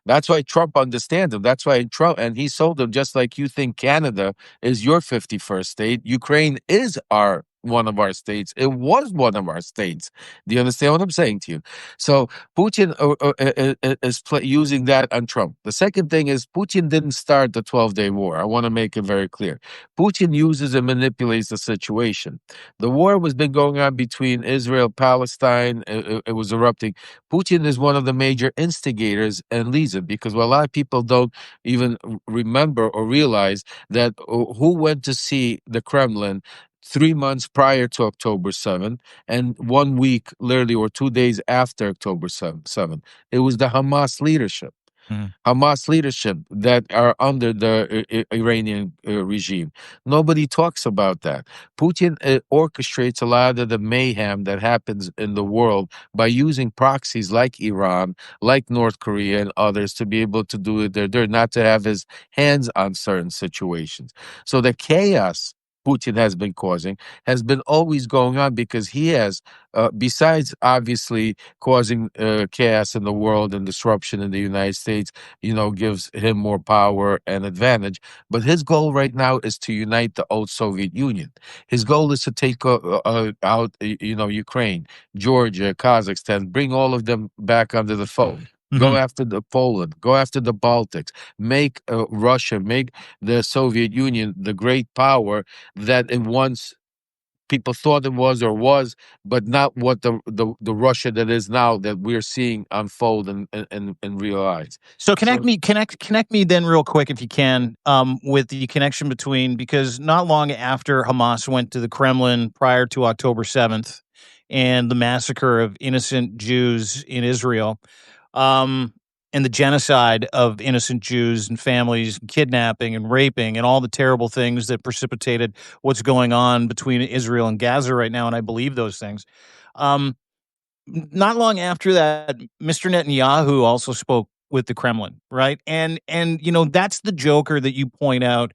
That's why Trump understands him. That's why Trump, and he sold him just like you think Canada is your 51st state. Ukraine is one of our states. It was one of our states. Do you understand what I'm saying to you? So Putin is using that on Trump. The second thing is Putin didn't start the 12-day war. I want to make it very clear. Putin uses and manipulates the situation. The war was been going on between Israel, Palestine. It was erupting. Putin is one of the major instigators and leads it because a lot of people don't even remember or realize that who went to see the Kremlin 3 months prior to October 7th and 1 week, literally, or 2 days after October 7th. It was the Hamas leadership. Mhm. Hamas leadership that are under the Iranian regime. Nobody talks about that. Putin orchestrates a lot of the mayhem that happens in the world by using proxies like Iran, like North Korea, and others to be able to do it there, not to have his hands on certain situations. So the chaos Putin has been causing has been always going on because he has, besides obviously causing chaos in the world and disruption in the United States, gives him more power and advantage. But his goal right now is to unite the old Soviet Union. His goal is to take out, Ukraine, Georgia, Kazakhstan, bring all of them back under the fold. Go Mhm. after the Poland, go after the Baltics, make Russia, make the Soviet Union the great power that it once people thought it was, but not what the Russia that is now that we're seeing unfold and realize. So So connect me then real quick if you can, with the connection between, because not long after Hamas went to the Kremlin prior to October 7th and the massacre of innocent Jews in Israel, um, and the genocide of innocent Jews and families, and kidnapping and raping and all the terrible things that precipitated what's going on between Israel and Gaza right now, and I believe those things. Um, Not long after that, Mr. Netanyahu also spoke with the Kremlin, right? And that's the joker that you point out.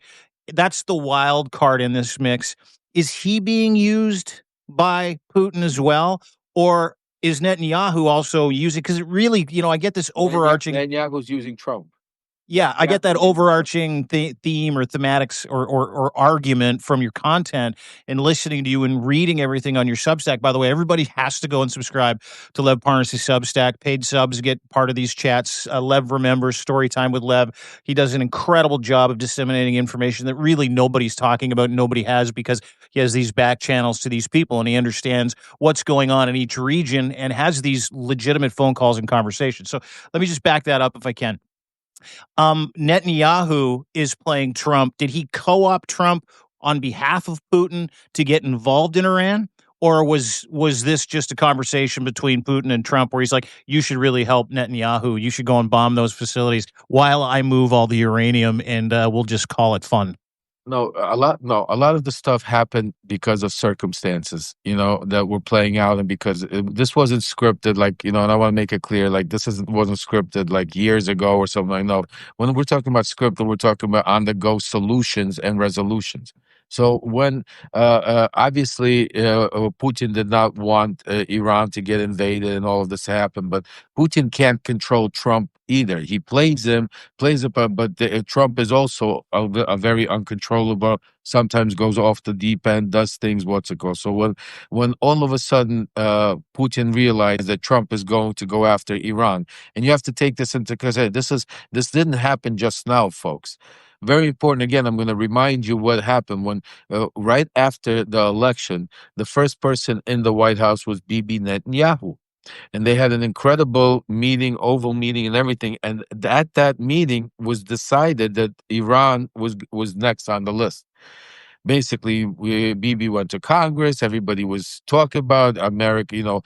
That's the wild card in this mix. Is he being used by Putin as well, or is Netanyahu also using? Because it really, I get this overarching. Netanyahu's using Trump. Yeah, I get that overarching theme or thematics or argument from your content and listening to you and reading everything on your Substack. By the way, everybody has to go and subscribe to Lev Parnas' Substack. Paid subs get part of these chats. Lev remembers Story Time with Lev. He does an incredible job of disseminating information that really nobody's talking about, nobody has, because he has these back channels to these people and he understands what's going on in each region and has these legitimate phone calls and conversations. So let me just back that up if I can. Netanyahu is playing Trump. Did he co-opt Trump on behalf of Putin to get involved in Iran? Or was this just a conversation between Putin and Trump where he's like, you should really help Netanyahu. You should go and bomb those facilities while I move all the uranium and we'll just call it fun. No, a lot. No, a lot of the stuff happened because of circumstances, that were playing out, and because this wasn't scripted. Like, and I want to make it clear, like wasn't scripted like years ago or something. Like, no, when we're talking about scripted, we're talking about on the go solutions and resolutions. So when obviously Putin did not want Iran to get invaded and all of this to happen, but Putin can't control Trump either. He plays it, but Trump is also a very uncontrollable. Sometimes goes off the deep end, does things what's it called. So when all of a sudden Putin realized that Trump is going to go after Iran, and you have to take this into consideration. This didn't happen just now, folks. Very important. Again, I'm going to remind you what happened when right after the election, the first person in the White House was Bibi Netanyahu, and they had an incredible meeting, oval meeting, and everything. And at that meeting was decided that Iran was next on the list. Basically, Bibi went to Congress. Everybody was talking about America.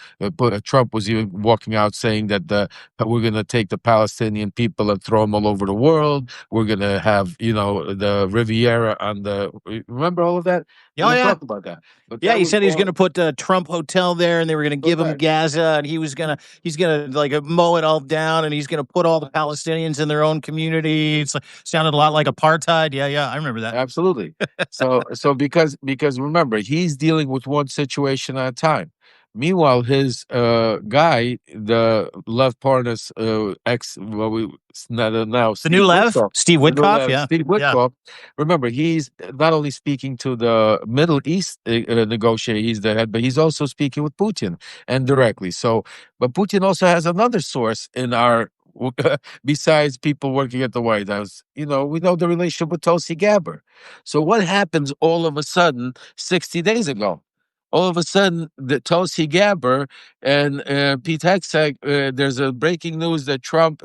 Trump was even walking out saying that we're going to take the Palestinian people and throw them all over the world. We're going to have the Riviera on the. Remember all of that? Oh, We yeah. talked about that. But Yeah, that he was said he was all- going to put a Trump hotel there, and they were going to give him Correct. Gaza, and he's gonna like mow it all down, and he's going to put all the Palestinians in their own community. Sounded a lot like apartheid. Yeah, I remember that. Absolutely. So because remember, he's dealing with one situation at a time. Meanwhile, his guy, the Lev Parnas ex, well, we now The new Lev, Steve the new Witkoff. Lev, Yeah, Steve Witkoff. Remember, he's not only speaking to the Middle East negotiator, he's the head, but he's also speaking with Putin and directly. So, but Putin also has another source in our besides people working at the White House. We know the relationship with Tulsi Gabbard. So what happens all of a sudden 60 days ago? All of a sudden, the Tulsi Gabbard and Pete Hegseth, there's a breaking news that Trump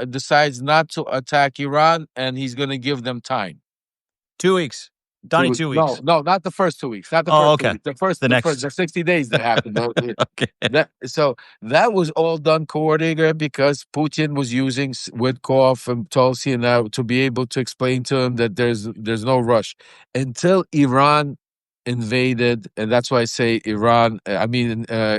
decides not to attack Iran, and he's going to give them time. 2 weeks. Donnie, 2 weeks. No, not the first 2 weeks. Not the Oh, first 2 okay. weeks. The next. 60 days that happened. Okay. So that was all done coordinated because Putin was using Witkoff and Tulsi and to be able to explain to him that there's no rush until Iran invaded, and that's why I say Iran.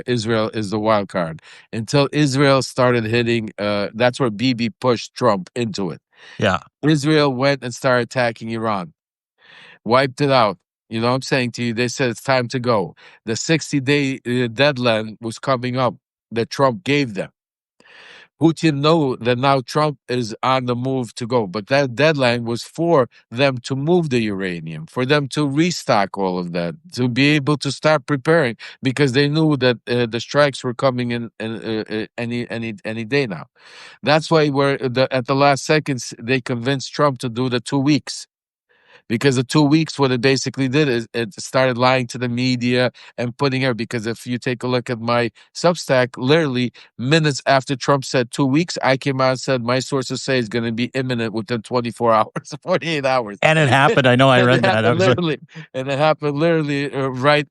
Israel is the wild card. Until Israel started hitting, that's where Bibi pushed Trump into it. Yeah. Israel went and started attacking Iran, wiped it out. You know what I'm saying to you? They said it's time to go. The 60-day deadline was coming up that Trump gave them. Putin knew that now Trump is on the move to go, but that deadline was for them to move the uranium, for them to restock all of that, to be able to start preparing, because they knew that the strikes were coming in any day now. That's why at the last seconds they convinced Trump to do the 2 weeks. Because the 2 weeks, what it basically did is it started lying to the media and putting her. Because if you take a look at my Substack, literally minutes after Trump said 2 weeks, I came out and said my sources say it's going to be imminent within 24 hours, 48 hours. And it happened. I know. I read that. And it happened literally right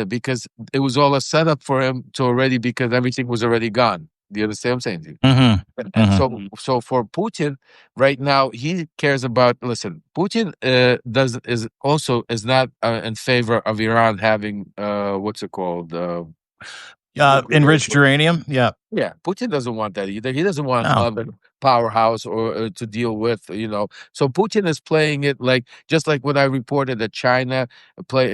because it was all a setup for him to already, because everything was already gone. Do you understand what I'm saying? Mm-hmm. And so for Putin right now, he cares about. Listen, Putin is not in favor of Iran having what's it called? Enriched uranium. Yeah. Yeah, Putin doesn't want that either. He doesn't want No. another powerhouse or to deal with. So Putin is playing it like, just like when I reported that China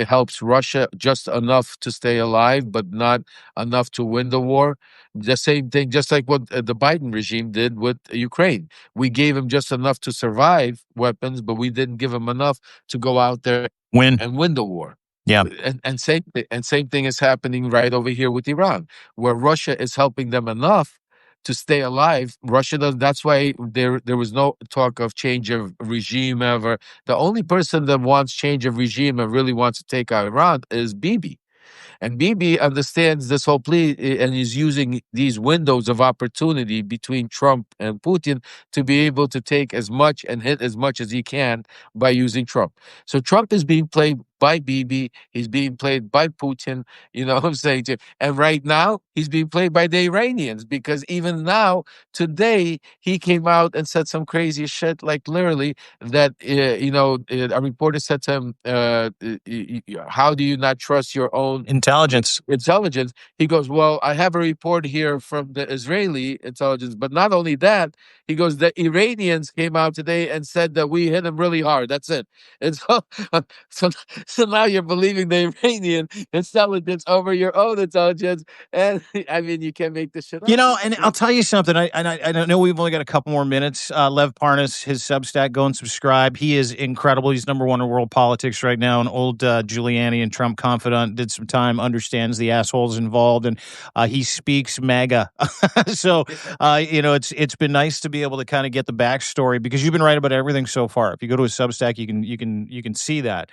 helps Russia just enough to stay alive, but not enough to win the war. The same thing, just like what the Biden regime did with Ukraine. We gave him just enough to survive weapons, but we didn't give him enough to go out there and win the war. Yeah. And same thing is happening right over here with Iran, where Russia is helping them enough to stay alive. Russia does. That's why there was no talk of change of regime ever. The only person that wants change of regime and really wants to take out Iran is Bibi. And Bibi understands this whole plea and is using these windows of opportunity between Trump and Putin to be able to take as much and hit as much as he can by using Trump. So Trump is being played by Bibi. He's being played by Putin. You know what I'm saying? And right now, he's being played by the Iranians, because even now, today, he came out and said some crazy shit, like literally that, a reporter said to him, how do you not trust your own Intelligence. intelligence? He goes, well, I have a report here from the Israeli intelligence, but not only that, he goes, the Iranians came out today and said that we hit them really hard. That's it. And so, so, so now you're believing the Iranian intelligence over your own intelligence, and I mean, you can't make this shit up. You know, and I'll tell you something. I don't know. We've only got a couple more minutes. Lev Parnas, his Substack, go and subscribe. He is incredible. He's number one in world politics right now. An old Giuliani and Trump confidant. Did some time, understands the assholes involved, and he speaks MAGA. So, it's been nice to be able to kind of get the backstory, because you've been right about everything so far. If you go to his Substack, you can see that.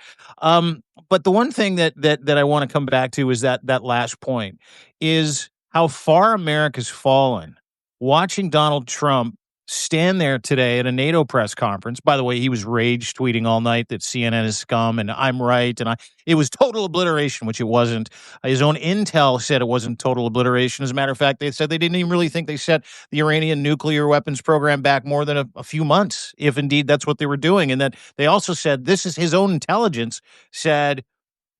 But the one thing that I want to come back to is that last point is how far America's fallen. Watching Donald Trump stand there today at a NATO press conference. By the way, he was rage tweeting all night that CNN is scum and I'm right. And it was total obliteration, which it wasn't. His own intel said it wasn't total obliteration. As a matter of fact, they said they didn't even really think they set the Iranian nuclear weapons program back more than a few months, if indeed that's what they were doing. And that they also said, this is his own intelligence said,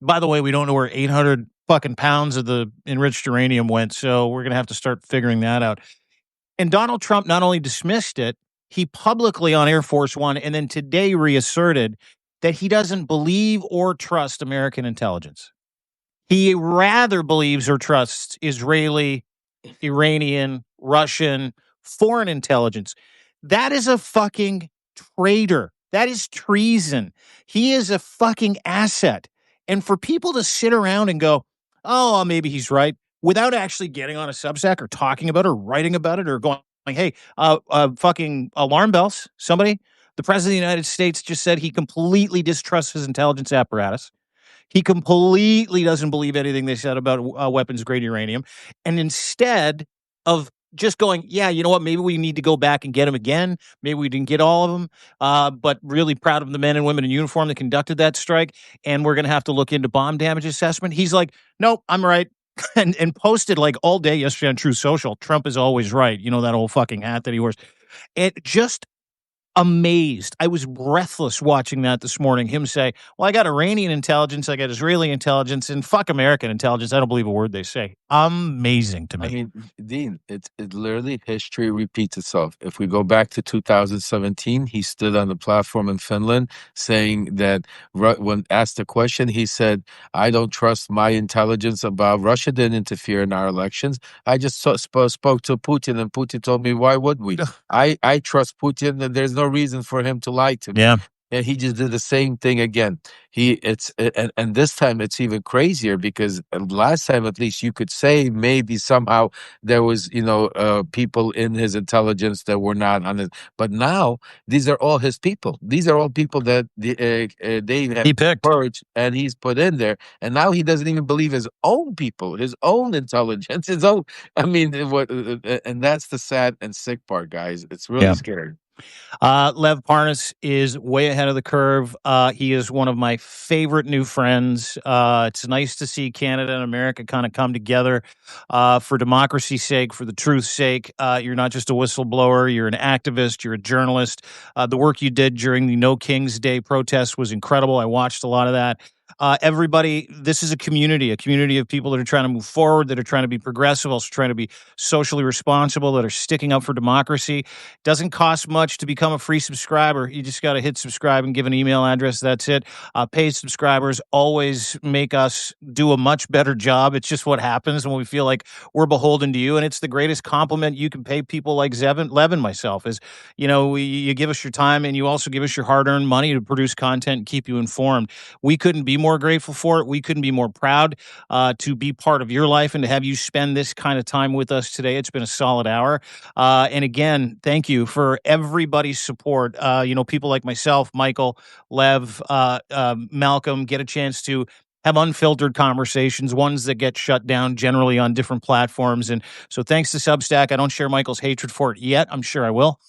by the way, we don't know where 800 fucking pounds of the enriched uranium went, so we're going to have to start figuring that out. And Donald Trump not only dismissed it, he publicly on Air Force One and then today reasserted that he doesn't believe or trust American intelligence. He rather believes or trusts Israeli, Iranian, Russian, foreign intelligence. That is a fucking traitor. That is treason. He is a fucking asset. And for people to sit around and go, oh, maybe he's right, without actually getting on a Substack or talking about it or writing about it or going, hey, fucking alarm bells, somebody, the president of the United States just said he completely distrusts his intelligence apparatus. He completely doesn't believe anything they said about weapons-grade uranium. And instead of just going, yeah, you know what, maybe we need to go back and get them again. Maybe we didn't get all of them, but really proud of the men and women in uniform that conducted that strike. And we're going to have to look into bomb damage assessment. He's like, nope, I'm right. and posted like all day yesterday on Truth Social, Trump is always right. You know, that old fucking hat that he wears. It just amazed. I was breathless watching that this morning. Him say, well, I got Iranian intelligence, I got Israeli intelligence, and fuck American intelligence. I don't believe a word they say. Amazing to me. I mean, Dean, it literally, history repeats itself. If we go back to 2017, he stood on the platform in Finland saying that when asked a question, he said, I don't trust my intelligence about Russia didn't interfere in our elections. I just spoke to Putin, and Putin told me, why would we? I trust Putin, and there's no reason for him to lie to me. Yeah. And he just did the same thing again. And this time it's even crazier, because last time at least you could say maybe somehow there was people in his intelligence that were not on it, but now these are all his people. These are all people that they have purged and he's put in there, and now he doesn't even believe his own people, his own intelligence, his own. I mean, and that's the sad and sick part, guys. It's really scary. Lev Parnas is way ahead of the curve. He is one of my favorite new friends. It's nice to see Canada and America kind of come together for democracy's sake, for the truth's sake. You're not just a whistleblower. You're an activist. You're a journalist. The work you did during the No Kings Day protests was incredible. I watched a lot of that. Everybody, this is a community of people that are trying to move forward, that are trying to be progressive, also trying to be socially responsible, that are sticking up for democracy. Doesn't cost much to become a free subscriber. You just got to hit subscribe and give an email address. That's it. Paid subscribers always make us do a much better job. It's just what happens when we feel like we're beholden to you. And it's the greatest compliment you can pay people like Lev and myself is, you give us your time and you also give us your hard-earned money to produce content and keep you informed. We couldn't be more grateful for it. We couldn't be more proud to be part of your life and to have you spend this kind of time with us today. It's been a solid hour. And again, thank you for everybody's support. People like myself, Michael, Lev, Malcolm get a chance to have unfiltered conversations, ones that get shut down generally on different platforms. And so thanks to Substack. I don't share Michael's hatred for it yet. I'm sure I will.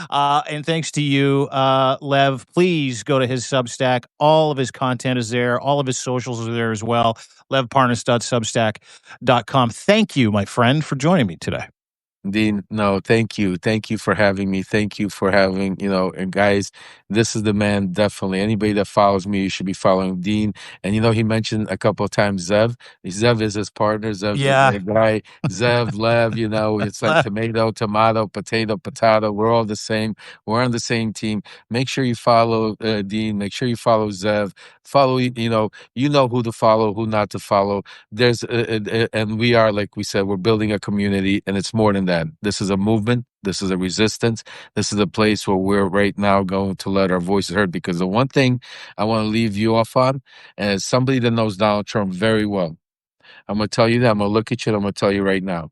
And thanks to you, Lev. Please go to his Substack. All of his content is there. All of his socials are there as well. levparnas.substack.com. Thank you, my friend, for joining me today. Dean, no, thank you. Thank you for having me. Thank you for having, and guys, this is the man, definitely. Anybody that follows me, you should be following Dean. And, he mentioned a couple of times Zev. Zev is his partner. Zev, Yeah. the guy, Zev, Lev, it's like tomato, potato, potato. We're all the same. We're on the same team. Make sure you follow Dean. Make sure you follow Zev. Follow, you know who to follow, who not to follow. And we are, like we said, we're building a community, and it's more than that. This is a movement. This is a resistance. This is a place where we're right now going to let our voices heard. Because the one thing I want to leave you off on, and as somebody that knows Donald Trump very well, I'm going to tell you that. I'm going to look at you and I'm going to tell you right now.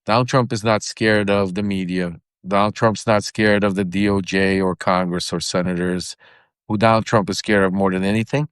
Donald Trump is not scared of the media. Donald Trump's not scared of the DOJ or Congress or senators. Who Donald Trump is scared of more than anything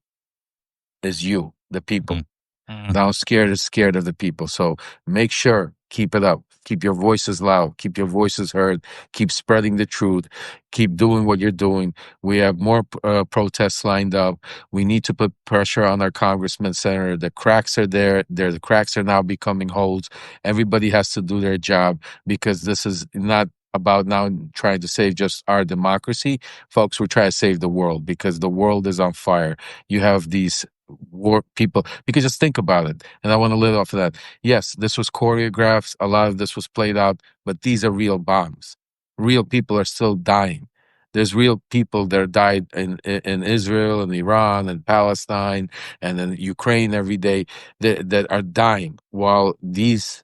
is you, the people. Donald scared is scared of the people. So make sure, keep it up. Keep your voices loud. Keep your voices heard. Keep spreading the truth. Keep doing what you're doing. We have more protests lined up. We need to put pressure on our congressman, senator. The cracks are there. The cracks are now becoming holes. Everybody has to do their job, because this is not about now trying to save just our democracy. Folks, we're trying to save the world, because the world is on fire. You have these war people, because just think about it, and I want to live off of that. Yes, this was choreographed, a lot of this was played out, but these are real bombs. Real people are still dying. There's real people that died in Israel and Iran and Palestine and in Ukraine every day, that are dying, while these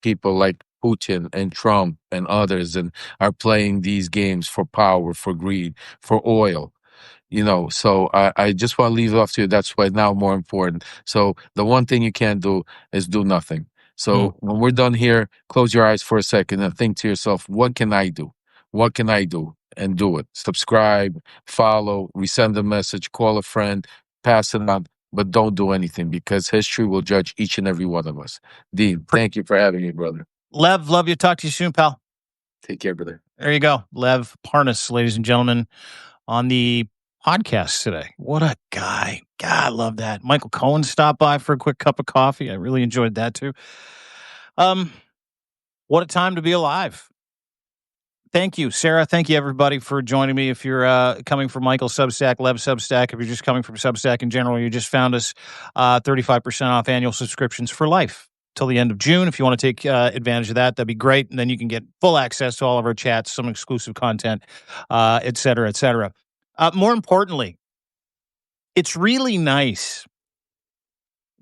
people like Putin and Trump and others and are playing these games for power, for greed, for oil. So I just want to leave it off to you. That's why now more important. So the one thing you can't do is do nothing. So when we're done here, close your eyes for a second and think to yourself, what can I do? What can I do? And do it. Subscribe, follow, resend a message, call a friend, pass it on, but don't do anything, because history will judge each and every one of us. Dean, thank you for having me, brother. Lev, love you. Talk to you soon, pal. Take care, brother. There you go. Lev Parnas, ladies and gentlemen, on the podcast today. What a guy. God, I love that. Michael Cohen stopped by for a quick cup of coffee. I really enjoyed that too. What a time to be alive. Thank you, Sarah. Thank you, everybody, for joining me. If you're coming from Michael's Substack, Lev Substack, if you're just coming from Substack in general, you just found us 35% off annual subscriptions for life till the end of June. If you want to take advantage of that, that'd be great. And then you can get full access to all of our chats, some exclusive content, et cetera, et cetera. More importantly, it's really nice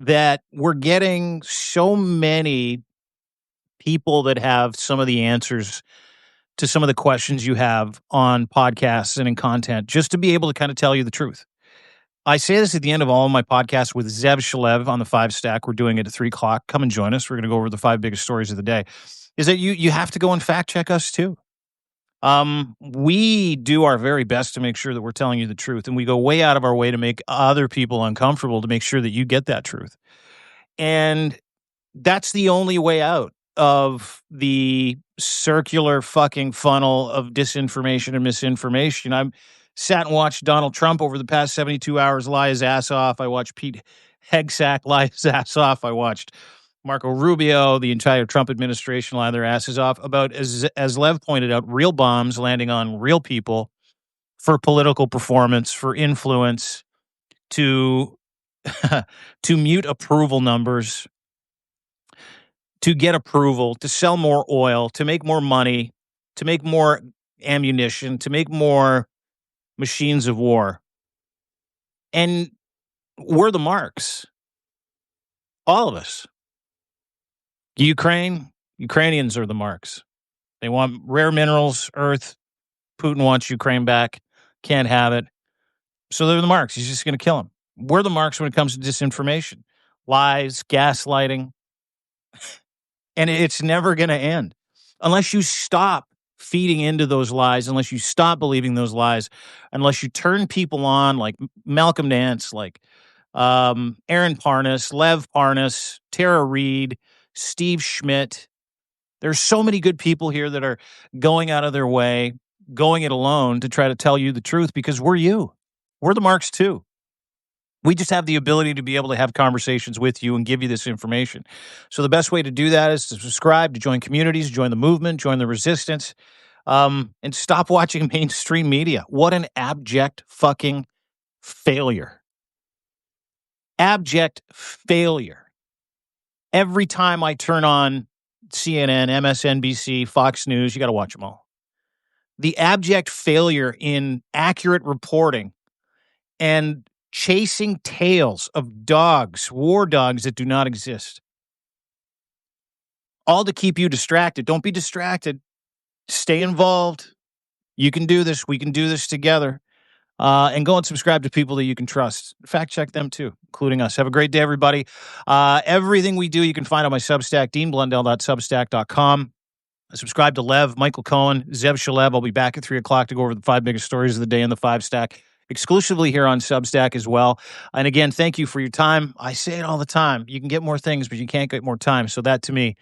that we're getting so many people that have some of the answers to some of the questions you have on podcasts and in content, just to be able to kind of tell you the truth. I say this at the end of all of my podcasts with Zev Shalev on the 5 Stack. We're doing it at 3:00. Come and join us. We're going to go over the 5 biggest stories of the day. Is that you have to go and fact check us too. We do our very best to make sure that we're telling you the truth, and we go way out of our way to make other people uncomfortable to make sure that you get that truth. And that's the only way out of the circular fucking funnel of disinformation and misinformation. I'm sat and watched Donald Trump over the past 72 hours lie his ass off. I watched Pete Hegseth lie his ass off. I watched Marco Rubio, the entire Trump administration lie their asses off about, as Lev pointed out, real bombs landing on real people for political performance, for influence, to to mute approval numbers, to get approval, to sell more oil, to make more money, to make more ammunition, to make more machines of war. And we're the marks. All of us. Ukrainians are the marks. They want rare minerals, earth. Putin wants Ukraine back. Can't have it. So they're the marks. He's just going to kill them. We're the marks when it comes to disinformation, lies, gaslighting. And it's never going to end unless you stop feeding into those lies, unless you stop believing those lies, unless you turn people on like Malcolm Nance, like Aaron Parnas, Lev Parnas, Tara Reid, Steve Schmidt. There's so many good people here that are going out of their way, going it alone to try to tell you the truth because we're you. We're the marks too. We just have the ability to be able to have conversations with you and give you this information. So the best way to do that is to subscribe, to join communities, join the movement, join the resistance, and stop watching mainstream media. What an abject fucking failure. Abject failure. Every time I turn on CNN, MSNBC, Fox News, you got to watch them all. The abject failure in accurate reporting and chasing tails of dogs, war dogs that do not exist. All to keep you distracted. Don't be distracted. Stay involved. You can do this. We can do this together. And go and subscribe to people that you can trust. Fact check them too, including us. Have a great day, everybody. Everything we do, you can find on my Substack, deanblundell.substack.com. Subscribe to Lev, Michael Cohen, Zev Shalev. I'll be back at 3 o'clock to go over the 5 biggest stories of the day in the 5 stack, exclusively here on Substack as well. And again, thank you for your time. I say it all the time. You can get more things, but you can't get more time. So that to me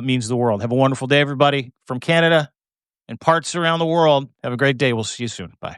means the world. Have a wonderful day, everybody. From Canada and parts around the world, have a great day. We'll see you soon. Bye.